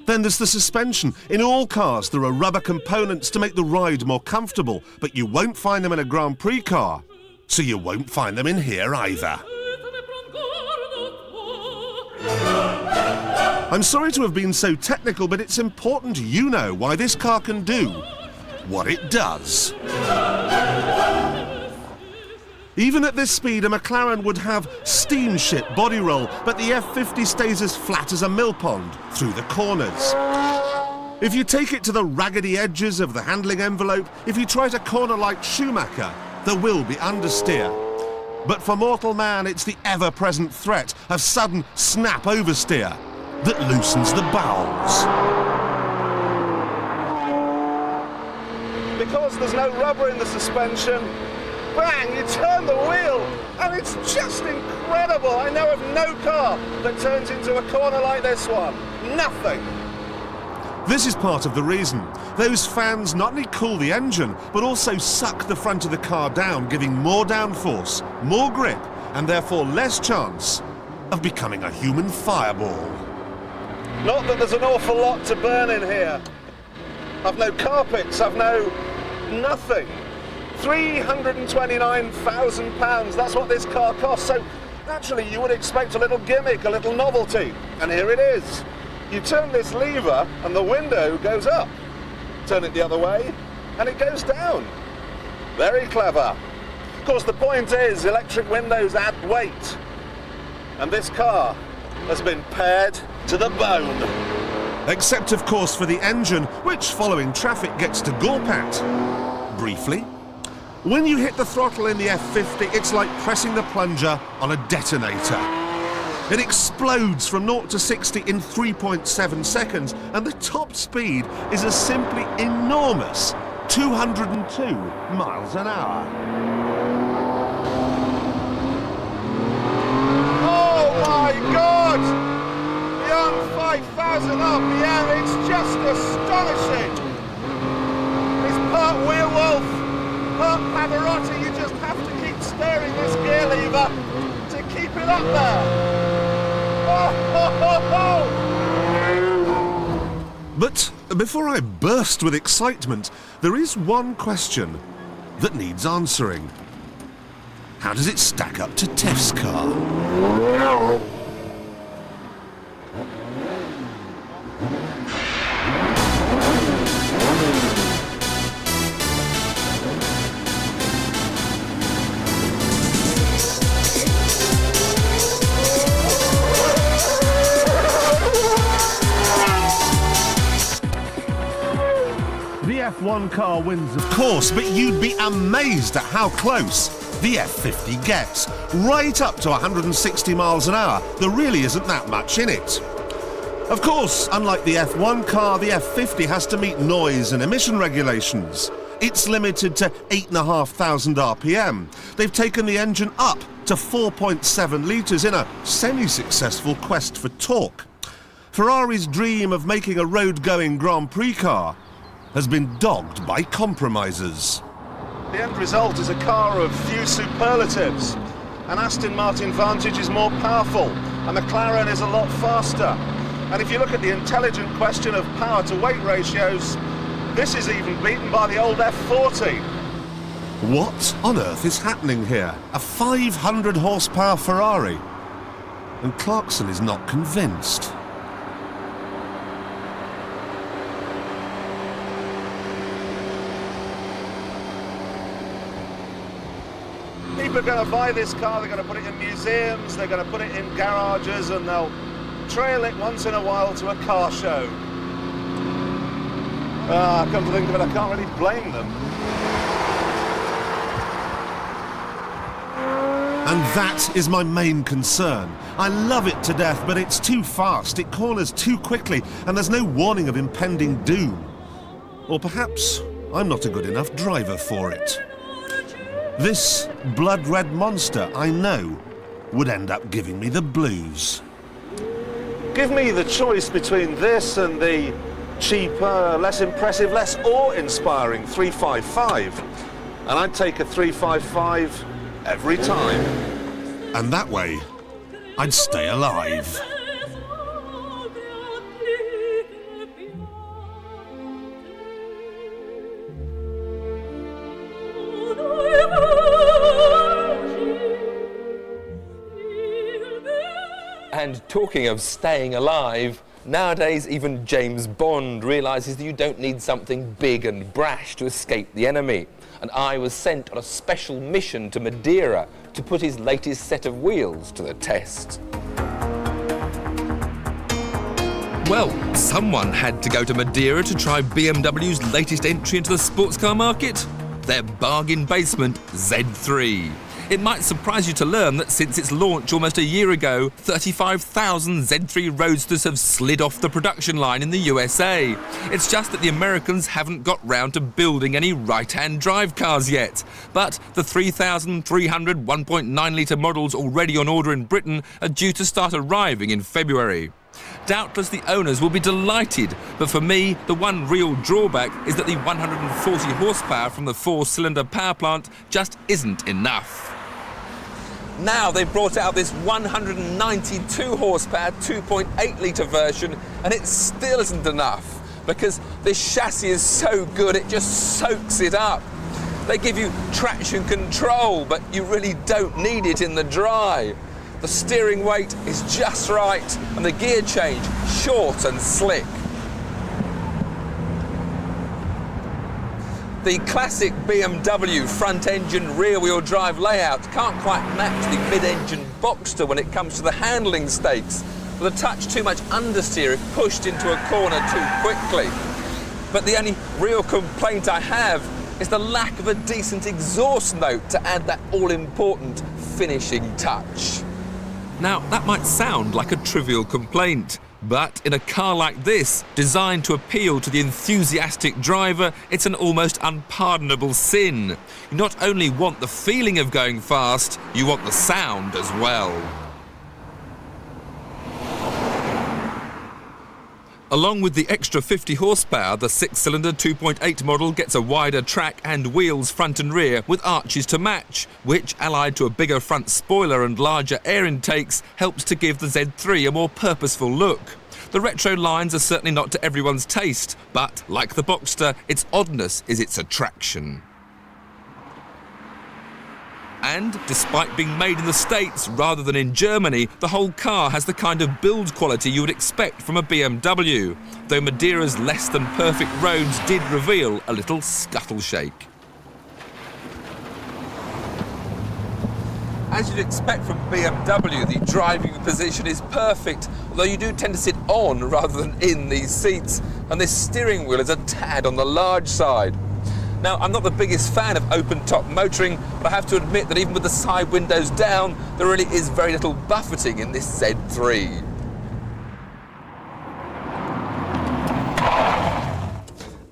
Speaker 7: Then there's the suspension. In all cars there are rubber components to make the ride more comfortable, but you won't find them in a Grand Prix car, so you won't find them in here either. I'm sorry to have been so technical, but it's important you know why this car can do what it does. Even at this speed, a McLaren would have steamship body roll, but the F50 stays as flat as a mill pond through the corners. If you take it to the raggedy edges of the handling envelope, if you try to corner like Schumacher, there will be understeer. But for mortal man, it's the ever-present threat of sudden snap oversteer that loosens the bowels. Because there's no rubber in the suspension, bang, you turn the wheel, and it's just incredible. I know of no car that turns into a corner like this one. Nothing. This is part of the reason. Those fans not only cool the engine, but also suck the front of the car down, giving more downforce, more grip, and therefore less chance of becoming a human fireball. Not that there's an awful lot to burn in here. I've no carpets, I've no nothing. £329,000, that's what this car costs, so naturally you would expect a little gimmick, a little novelty, and here it is. You turn this lever and the window goes up. Turn it the other way and it goes down. Very clever. Of course, the point is electric windows add weight, and this car has been pared to the bone. Except, of course, for the engine, which, following traffic, gets to gulp at. Briefly. When you hit the throttle in the F50, it's like pressing the plunger on a detonator. It explodes from 0 to 60 in 3.7 seconds, and the top speed is a simply enormous 202 miles an hour. Oh my God! Beyond 5,000 RPM, it's just astonishing! It's part Werewolf, part Pavarotti. You just have to keep stirring this gear lever to keep it up there. Oh, ho, ho, ho. But before I burst with excitement, there is one question that needs answering. How does it stack up to Tiff's car? The F1 car wins, of course, but you'd be amazed at how close the F50 gets. Right up to 160 miles an hour. There really isn't that much in it. Of course, unlike the F1 car, the F50 has to meet noise and emission regulations. It's limited to 8,500 RPM. They've taken the engine up to 4.7 litres in a semi-successful quest for torque. Ferrari's dream of making a road-going Grand Prix car has been dogged by compromisers. The end result is a car of few superlatives. An Aston Martin Vantage is more powerful, a McLaren is a lot faster. And if you look at the intelligent question of power to weight ratios, this is even beaten by the old F40. What on earth is happening here? A 500 horsepower Ferrari? And Clarkson is not convinced. People are going to buy this car, they're going to put it in museums, they're going to put it in garages, and they'll trail it once in a while to a car show. Come to think of it, I can't really blame them. And that is my main concern. I love it to death, but it's too fast, it corners too quickly, and there's no warning of impending doom. Or perhaps I'm not a good enough driver for it. This blood-red monster, I know, would end up giving me the blues. Give me the choice between this and the cheaper, less impressive, less awe-inspiring 355. And I'd take a 355 every time. And that way, I'd stay alive.
Speaker 4: And talking of staying alive, nowadays even James Bond realises that you don't need something big and brash to escape the enemy. And I was sent on a special mission to Madeira to put his latest set of wheels to the test.
Speaker 6: Well, someone had to go to Madeira to try BMW's latest entry into the sports car market, their bargain basement Z3. It might surprise you to learn that since its launch almost a year ago, 35,000 Z3 Roadsters have slid off the production line in the USA. It's just that the Americans haven't got round to building any right-hand drive cars yet. But the 3,300 1.9-litre models already on order in Britain are due to start arriving in February. Doubtless the owners will be delighted, but for me, the one real drawback is that the 140 horsepower from the four-cylinder power plant just isn't enough.
Speaker 4: Now they've brought out this 192 horsepower 2.8-litre version, and it still isn't enough because this chassis is so good it just soaks it up. They give you traction control, but you really don't need it in the dry. The steering weight is just right, and the gear change short and slick. The classic BMW front-engine rear-wheel drive layout can't quite match the mid-engine Boxster when it comes to the handling stakes, with a touch too much understeer if pushed into a corner too quickly. But the only real complaint I have is the lack of a decent exhaust note to add that all-important finishing touch.
Speaker 6: Now, that might sound like a trivial complaint, but in a car like this, designed to appeal to the enthusiastic driver, it's an almost unpardonable sin. You not only want the feeling of going fast, you want the sound as well. Along with the extra 50 horsepower, the 6-cylinder 2.8 model gets a wider track and wheels front and rear with arches to match, which, allied to a bigger front spoiler and larger air intakes, helps to give the Z3 a more purposeful look. The retro lines are certainly not to everyone's taste, but, like the Boxster, its oddness is its attraction. And, despite being made in the States rather than in Germany, the whole car has the kind of build quality you would expect from a BMW, though Madeira's less than perfect roads did reveal a little scuttle shake.
Speaker 4: As you'd expect from BMW, the driving position is perfect, although you do tend to sit on rather than in these seats, and this steering wheel is a tad on the large side. Now, I'm not the biggest fan of open-top motoring, but I have to admit that even with the side windows down, there really is very little buffeting in this Z3.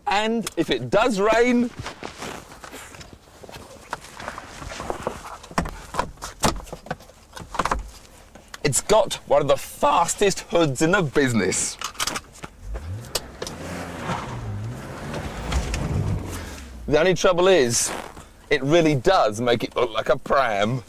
Speaker 4: And if it does rain, it's got one of the fastest hoods in the business. The only trouble is, it really does make it look like a pram.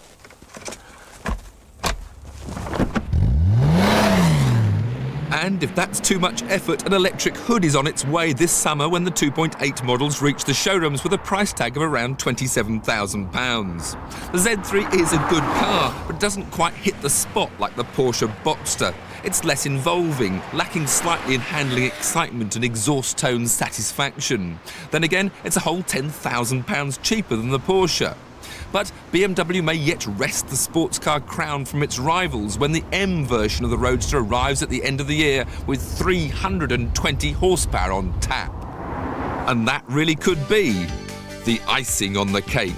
Speaker 6: And if that's too much effort, an electric hood is on its way this summer when the 2.8 models reach the showrooms with a price tag of around £27,000. The Z3 is a good car, but doesn't quite hit the spot like the Porsche Boxster. It's less involving, lacking slightly in handling excitement and exhaust tone satisfaction. Then again, it's a whole £10,000 cheaper than the Porsche. But BMW may yet wrest the sports car crown from its rivals when the M version of the Roadster arrives at the end of the year with 320 horsepower on tap. And that really could be the icing on the cake.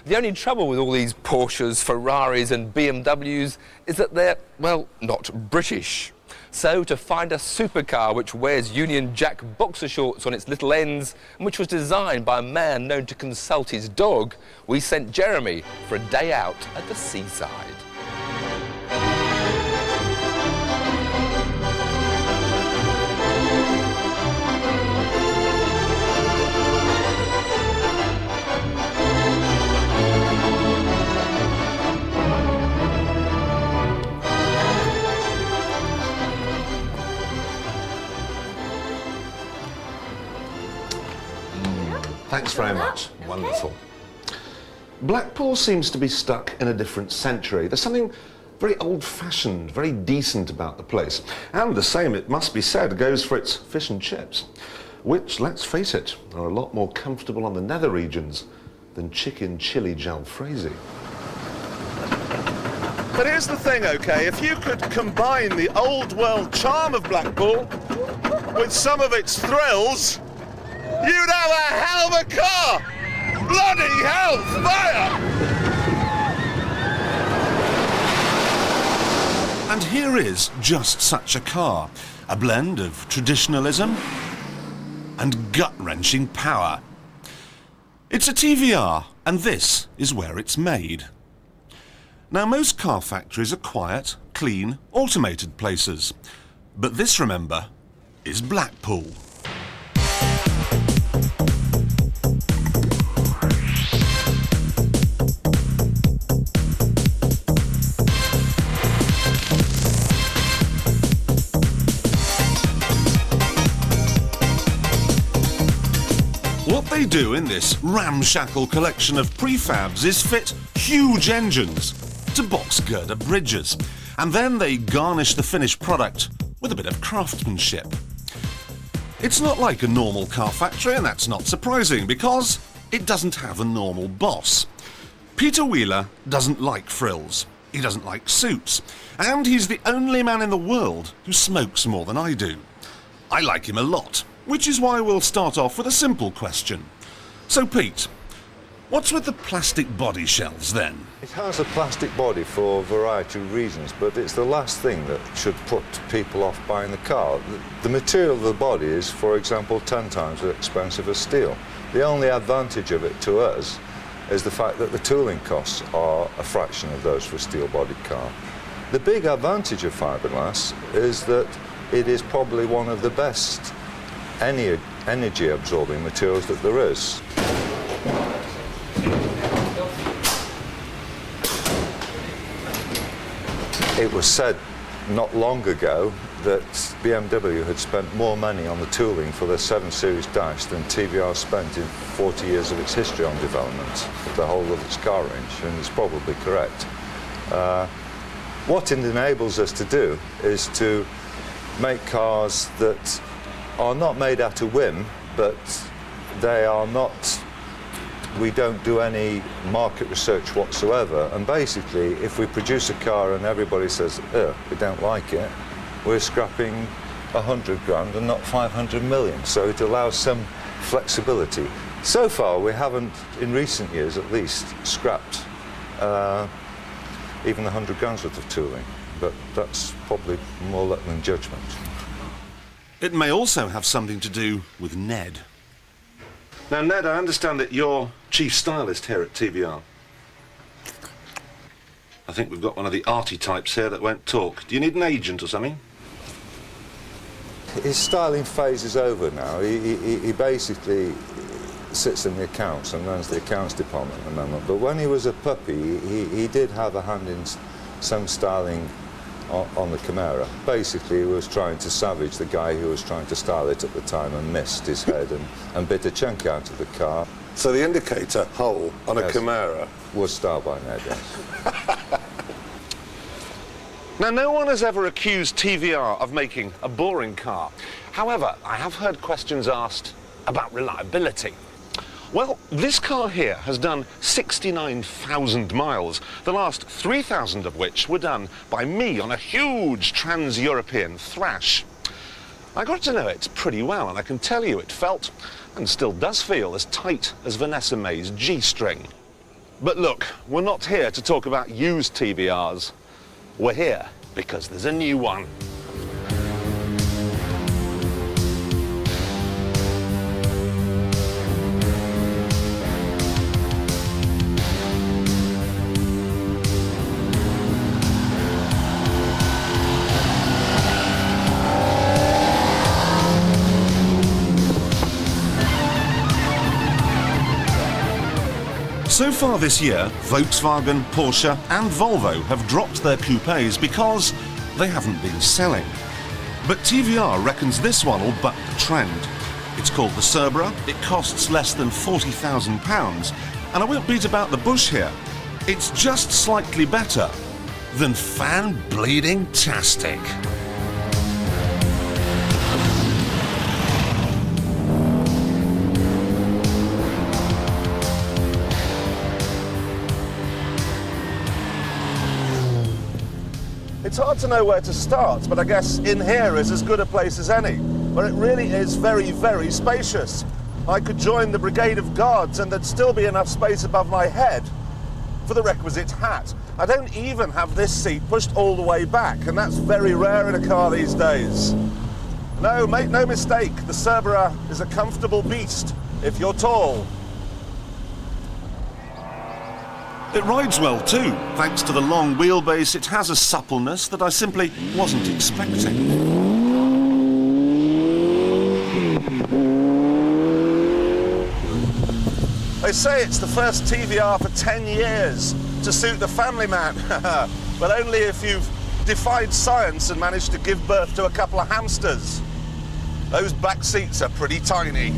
Speaker 6: The only trouble with all these Porsches, Ferraris and BMWs is that they're, well, not British. So to find a supercar which wears Union Jack boxer shorts on its little ends and which was designed by a man known to consult his dog, we sent Jeremy for a day out at the seaside.
Speaker 7: Thanks very much. Wonderful. Blackpool seems to be stuck in a different century. There's something very old-fashioned, very decent about the place. And the same, it must be said, goes for its fish and chips, which, let's face it, are a lot more comfortable on the nether regions than chicken chili jalfrezi.
Speaker 10: But here's the thing, OK, if you could combine the old-world charm of Blackpool with some of its thrills, you'd have a hell of a car! Bloody hell, fire!
Speaker 7: And here is just such a car. A blend of traditionalism and gut-wrenching power. It's a TVR, and this is where it's made. Now, most car factories are quiet, clean, automated places. But this, remember, is Blackpool. What they do in this ramshackle collection of prefabs is fit huge engines to box girder bridges, and then they garnish the finished product with a bit of craftsmanship. It's not like a normal car factory, and that's not surprising because it doesn't have a normal boss. Peter Wheeler doesn't like frills, he doesn't like suits, and he's the only man in the world who smokes more than I do. I like him a lot, which is why we'll start off with a simple question. So Pete, what's with the plastic body shells then?
Speaker 11: It has a plastic body for a variety of reasons, but it's the last thing that should put people off buying the car. The material of the body is, for example, 10 times as expensive as steel. The only advantage of it to us is the fact that the tooling costs are a fraction of those for a steel-bodied car. The big advantage of fiberglass is that it is probably one of the best energy-absorbing materials that there is. It was said not long ago that BMW had spent more money on the tooling for their 7 Series dash than TVR spent in 40 years of its history on development, the whole of its car range, and it's probably correct. What it enables us to do is to make cars that are not made out of whim, but they are not, we don't do any market research whatsoever, and basically if we produce a car and everybody says, we don't like it, we're scrapping 100 grand and not 500 million, so it allows some flexibility. So far we haven't, in recent years at least, scrapped even 100 grand's worth of tooling, but that's probably more luck than judgment.
Speaker 7: It may also have something to do with Ned. Now, Ned, I understand that you're chief stylist here at TVR. I think we've got one of the arty types here that won't talk. Do you need an agent or something?
Speaker 11: His styling phase is over now. He basically sits in the accounts and runs the accounts department at the moment. But when he was a puppy, he did have a hand in some styling on the Chimera. Basically, he was trying to savage the guy who was trying to style it at the time and missed his head and bit a chunk out of the car.
Speaker 10: So the indicator hole on a Chimera
Speaker 11: was styled by Ned, yes.
Speaker 7: Now, no one has ever accused TVR of making a boring car. However, I have heard questions asked about reliability. Well, this car here has done 69,000 miles, the last 3,000 of which were done by me on a huge trans-European thrash. I got to know it pretty well, and I can tell you it felt, and still does feel, as tight as Vanessa May's G-string. But look, we're not here to talk about used TVRs. We're here because there's a new one. So far this year, Volkswagen, Porsche and Volvo have dropped their coupes because they haven't been selling. But TVR reckons this one will buck the trend. It's called the Cerbera, it costs less than £40,000, and I won't beat about the bush here. It's just slightly better than fan-bleeding-tastic.
Speaker 10: It's hard to know where to start, but I guess in here is as good a place as any, where it really is very, very spacious. I could join the brigade of guards and there'd still be enough space above my head for the requisite hat. I don't even have this seat pushed all the way back, and that's very rare in a car these days. No, make no mistake, the Cerbera is a comfortable beast if you're tall.
Speaker 7: It rides well too. Thanks to the long wheelbase, it has a suppleness that I simply wasn't expecting.
Speaker 10: They say it's the first TVR for 10 years to suit the family man. But only if you've defied science and managed to give birth to a couple of hamsters. Those back seats are pretty tiny.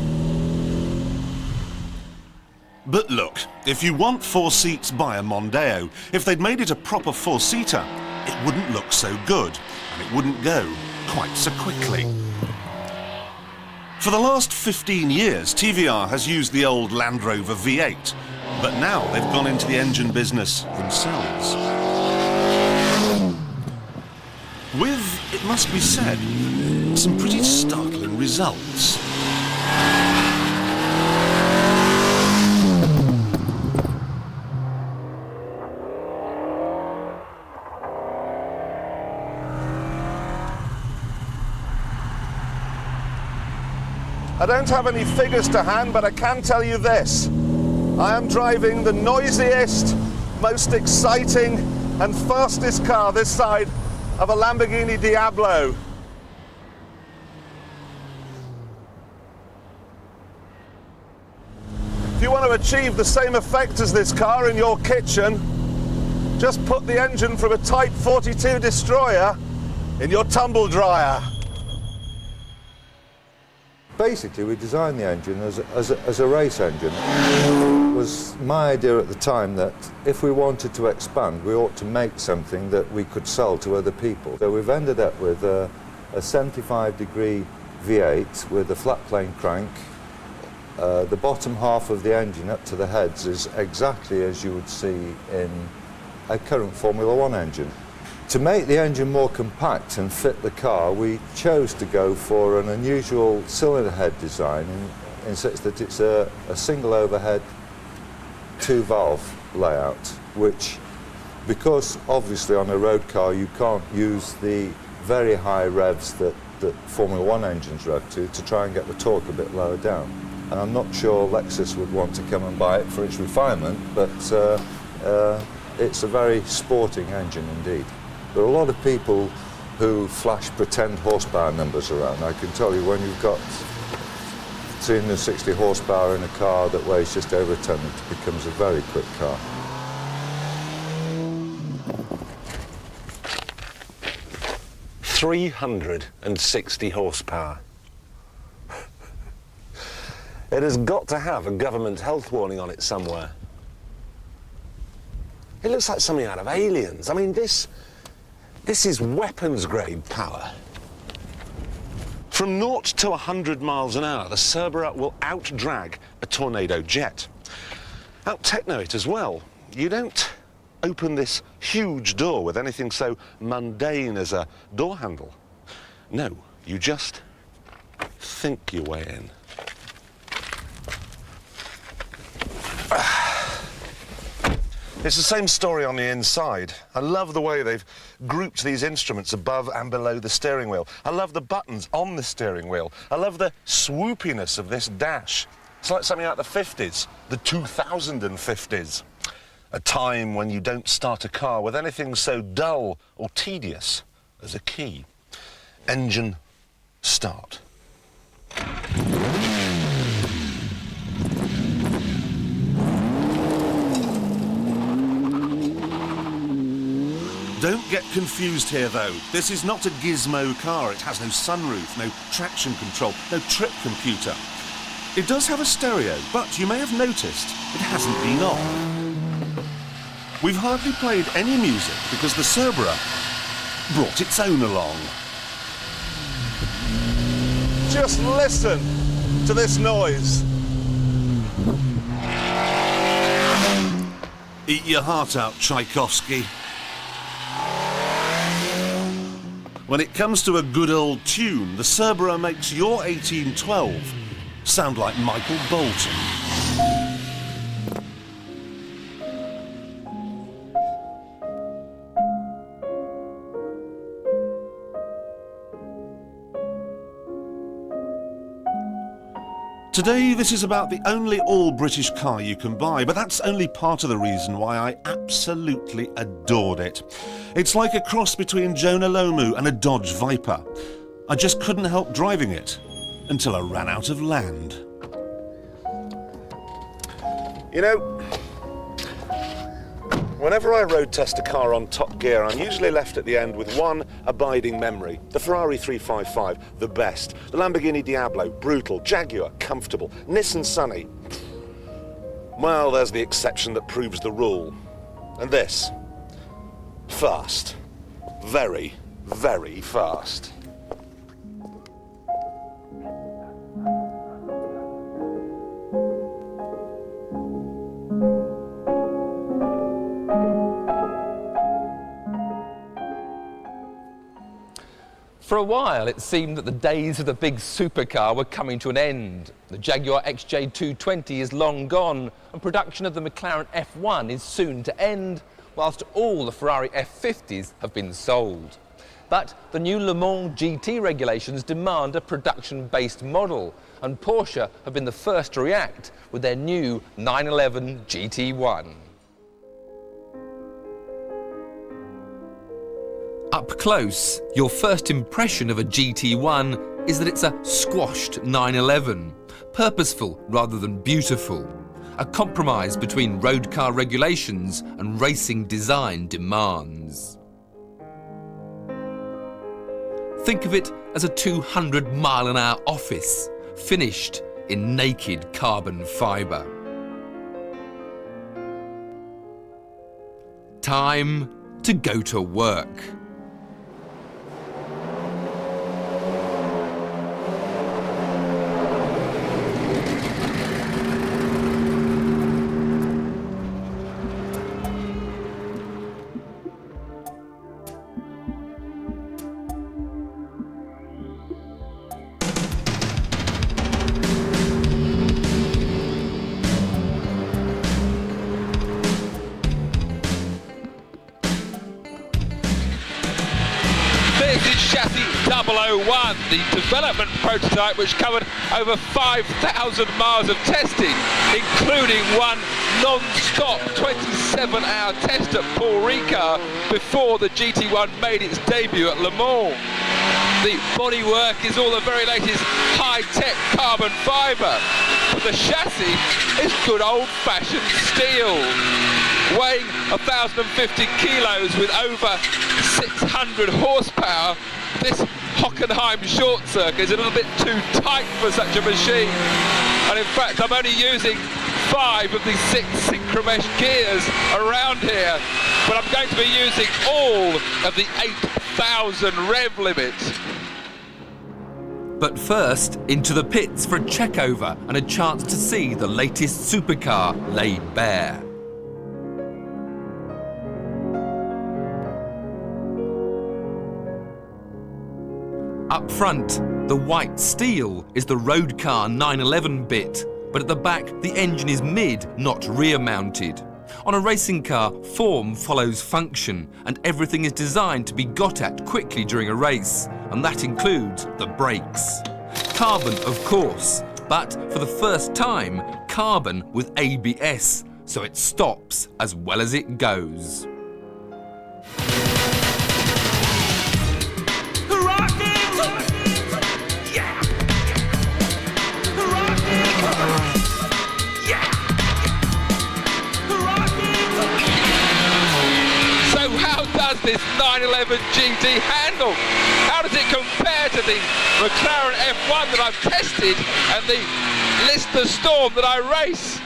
Speaker 7: But look, if you want 4 seats, buy a Mondeo. If they'd made it a proper 4-seater, it wouldn't look so good, and it wouldn't go quite so quickly. For the last 15 years, TVR has used the old Land Rover V8, but now they've gone into the engine business themselves. With, it must be said, some pretty startling results.
Speaker 10: I don't have any figures to hand, but I can tell you this. I am driving the noisiest, most exciting and fastest car this side of a Lamborghini Diablo. If you want to achieve the same effect as this car in your kitchen, just put the engine from a Type 42 Destroyer in your tumble dryer.
Speaker 11: Basically, we designed the engine as a race engine. It was my idea at the time that if we wanted to expand, we ought to make something that we could sell to other people. So we've ended up with a 75-degree V8 with a flat plane crank. The bottom half of the engine up to the heads is exactly as you would see in a current Formula One engine. To make the engine more compact and fit the car, we chose to go for an unusual cylinder head design in such that it's a single overhead, 2-valve layout, which, because obviously on a road car you can't use the very high revs that Formula One engines rev to try and get the torque a bit lower down. And I'm not sure Lexus would want to come and buy it for its refinement, but it's a very sporting engine indeed. There are a lot of people who flash pretend horsepower numbers around. I can tell you, when you've got 360 horsepower in a car that weighs just over a ton, it becomes a very quick car.
Speaker 12: .360 horsepower. It has got to have a government health warning on it somewhere. It looks like something out of Aliens. I mean, this is weapons-grade power. From 0 to 100 miles an hour, the Cerbera will out-drag a Tornado jet. Out-techno it as well. You don't open this huge door with anything so mundane as a door handle. No, you just think your way in. It's the same story on the inside. I love the way they've grouped these instruments above and below the steering wheel. I love the buttons on the steering wheel. I love the swoopiness of this dash. It's like something out of the 50s, the 2050s. A time when you don't start a car with anything so dull or tedious as a key. Engine start.
Speaker 7: Don't get confused here, though. This is not a gizmo car. It has no sunroof, no traction control, no trip computer. It does have a stereo, but you may have noticed it hasn't been on. We've hardly played any music because the Cerbera brought its own along.
Speaker 10: Just listen to this noise.
Speaker 7: Eat your heart out, Tchaikovsky. When it comes to a good old tune, the Cerbera makes your 1812 sound like Michael Bolton. Today, this is about the only all-British car you can buy, but that's only part of the reason why I absolutely adored it. It's like a cross between Jonah Lomu and a Dodge Viper. I just couldn't help driving it until I ran out of land.
Speaker 12: You know, whenever I road test a car on top gear, I'm usually left at the end with one abiding memory. The Ferrari 355, the best. The Lamborghini Diablo, brutal. Jaguar, comfortable. Nissan Sunny. Well, there's the exception that proves the rule. And this. Fast. Very, very fast.
Speaker 4: For a while, it seemed that the days of the big supercar were coming to an end. The Jaguar XK8 is long gone, and production of the McLaren F1 is soon to end, whilst all the Ferrari F50s have been sold. But the new Le Mans GT regulations demand a production-based model, and Porsche have been the first to react with their new 911 GT1.
Speaker 6: Up close, your first impression of a GT1 is that it's a squashed 911, purposeful rather than beautiful, a compromise between road car regulations and racing design demands. Think of it as a 200-mile-an-hour office, finished in naked carbon fibre. Time to go to work.
Speaker 13: 001, the development prototype which covered over 5,000 miles of testing, including one non-stop 27-hour test at Paul Ricard before the GT1 made its debut at Le Mans. The bodywork is all the very latest high-tech carbon fibre, but the chassis is good old-fashioned steel. Weighing 1,050 kilos with over 600 horsepower, this Hockenheim short circuit is a little bit too tight for such a machine. And in fact, I'm only using 5 of the 6 synchromesh gears around here, but I'm going to be using all of the 8,000 rev limit.
Speaker 6: But first, into the pits for a check-over and a chance to see the latest supercar laid bare. Up front, the white steel is the road car 911 bit, but at the back the engine is mid, not rear mounted. On a racing car, form follows function, and everything is designed to be got at quickly during a race, and that includes the brakes. Carbon, of course, but for the first time, carbon with ABS, so it stops as well as it goes.
Speaker 13: This 911 GT handle? How does it compare to the McLaren F1 that I've tested and the Lister Storm that I race?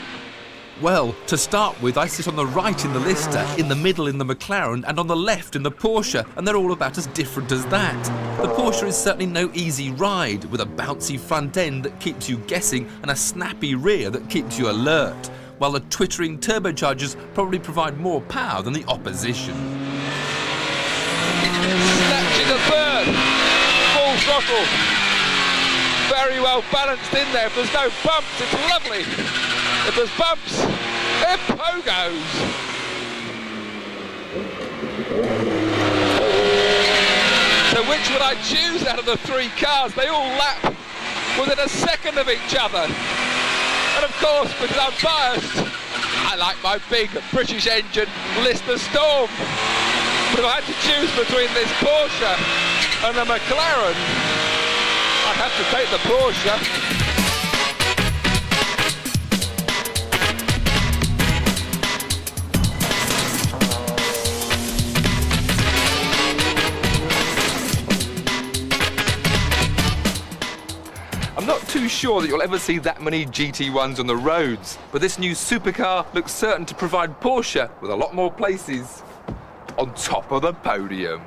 Speaker 6: Well, to start with, I sit on the right in the Lister, in the middle in the McLaren, and on the left in the Porsche, and they're all about as different as that. The Porsche is certainly no easy ride, with a bouncy front end that keeps you guessing and a snappy rear that keeps you alert, while the twittering turbochargers probably provide more power than the opposition.
Speaker 13: Snatching a third, full throttle, very well balanced in there. If there's no bumps, it's lovely. If there's bumps, they're pogos. So which would I choose out of the 3 cars? They all lap within a second of each other. And of course, because I'm biased, I like my big British engine Lister Storm. But if I had to choose between this Porsche and the McLaren, I'd have to take the Porsche. I'm not too sure that you'll ever see that many GT1s on the roads, but this new supercar looks certain to provide Porsche with a lot more places on top of the podium.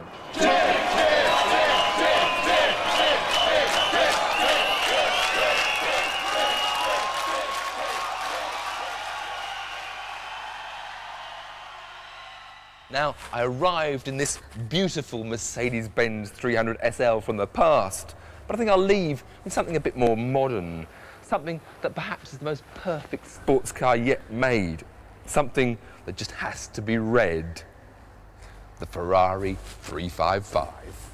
Speaker 13: Now, I arrived in this beautiful Mercedes-Benz 300 SL from the past, but I think I'll leave with something a bit more modern, something that perhaps is the most perfect sports car yet made, something that just has to be red. The Ferrari 355.